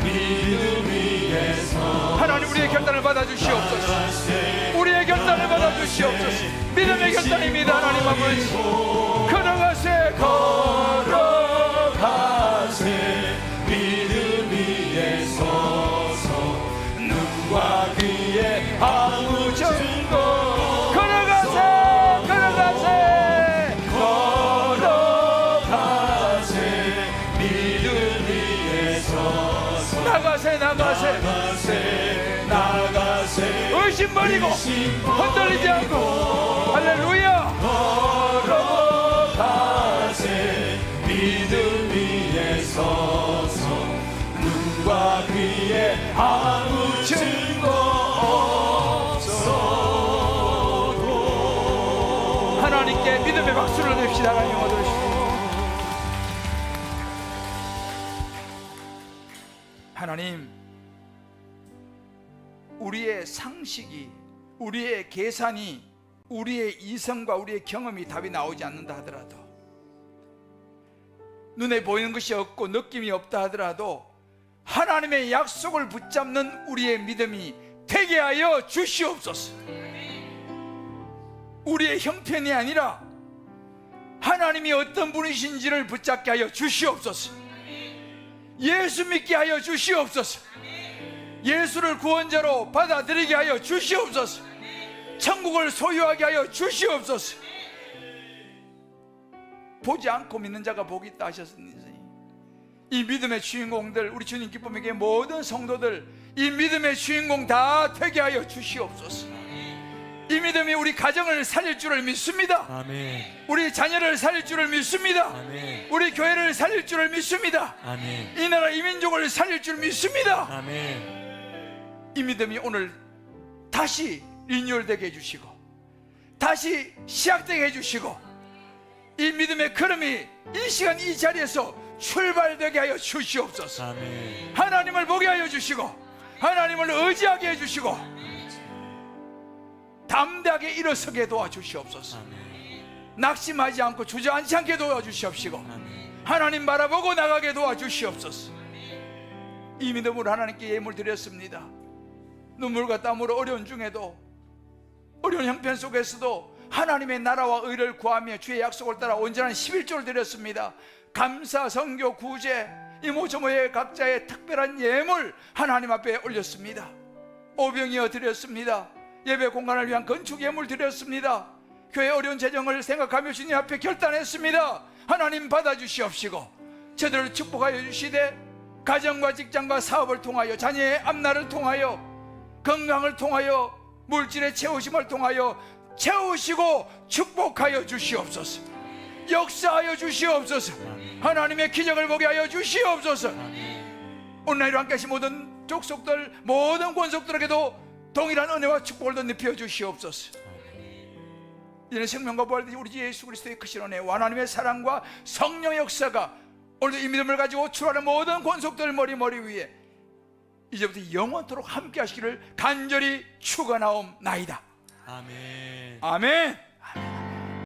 믿음 위에서 하나님 우리의 결단을 받아주시옵소서. 우리의 결단을 받아주시옵소서. 믿음의 결단입니다. 하나님 아버지, 걸어가세 믿음 위에 서서 눈과 귀에 아무 증거 걸어가세 믿음 위에 서서 나가세 의심 버리고 흔들리지 않고 할렐루야. 걸어가세 믿음 위에 서서 눈과 귀에 아무 증거 없어도 하나님께 믿음의 박수를 냅시다. 하나님 얻으시고 하나님, 우리의 상식이, 우리의 계산이, 우리의 이성과 우리의 경험이 답이 나오지 않는다 하더라도, 눈에 보이는 것이 없고 느낌이 없다 하더라도 하나님의 약속을 붙잡는 우리의 믿음이 되게 하여 주시옵소서. 우리의 형편이 아니라 하나님이 어떤 분이신지를 붙잡게 하여 주시옵소서. 예수 믿게 하여 주시옵소서. 예수를 구원자로 받아들이게 하여 주시옵소서. 천국을 소유하게 하여 주시옵소서. 보지 않고 믿는 자가 복이 있다 하셨으니 이 믿음의 주인공들, 우리 주님 기쁨에게 모든 성도들 이 믿음의 주인공 다 되게 하여 주시옵소서. 이 믿음이 우리 가정을 살릴 줄을 믿습니다. 아멘. 우리 자녀를 살릴 줄을 믿습니다. 아멘. 우리 교회를 살릴 줄을 믿습니다. 아멘. 이 나라 이 민족을 살릴 줄 믿습니다. 아멘. 이 믿음이 오늘 다시 리뉴얼되게 해주시고 다시 시작되게 해주시고 이 믿음의 걸음이 이 시간 이 자리에서 출발되게 하여 주시옵소서. 아멘. 하나님을 보게 하여 주시고 하나님을 의지하게 해주시고 담대하게 일어서게 도와주시옵소서. 아멘. 낙심하지 않고 주저앉지 않게 도와주시옵시고 아멘. 하나님 바라보고 나가게 도와주시옵소서. 이 믿음으로 하나님께 예물 드렸습니다. 눈물과 땀으로 어려운 중에도, 어려운 형편 속에서도 하나님의 나라와 의를 구하며 주의 약속을 따라 온전한 11조를 드렸습니다. 감사, 선교, 구제, 이모저모의 각자의 특별한 예물 하나님 앞에 올렸습니다. 오병이어 드렸습니다. 예배 공간을 위한 건축 예물 드렸습니다. 교회 어려운 재정을 생각하며 주님 앞에 결단했습니다. 하나님 받아주시옵시고 저들을 축복하여 주시되 가정과 직장과 사업을 통하여 자녀의 앞날을 통하여 건강을 통하여 물질의 채우심을 통하여 채우시고 축복하여 주시옵소서. 역사하여 주시옵소서. 하나님의 기적을 보게 하여 주시옵소서. 오늘 함께 하신 모든 족속들 모든 권속들에게도 동일한 은혜와 축복을 더 높여 주시옵소서. 이는 생명과 부활 되신 우리 주 예수 그리스도의 크신 은혜, 하나님의 사랑과 성령의 역사가 오늘도 이 믿음을 가지고 출하는 모든 권속들 머리 위에 이제부터 영원토록 함께 하시기를 간절히 축원하옵나이다. 아멘. 아멘.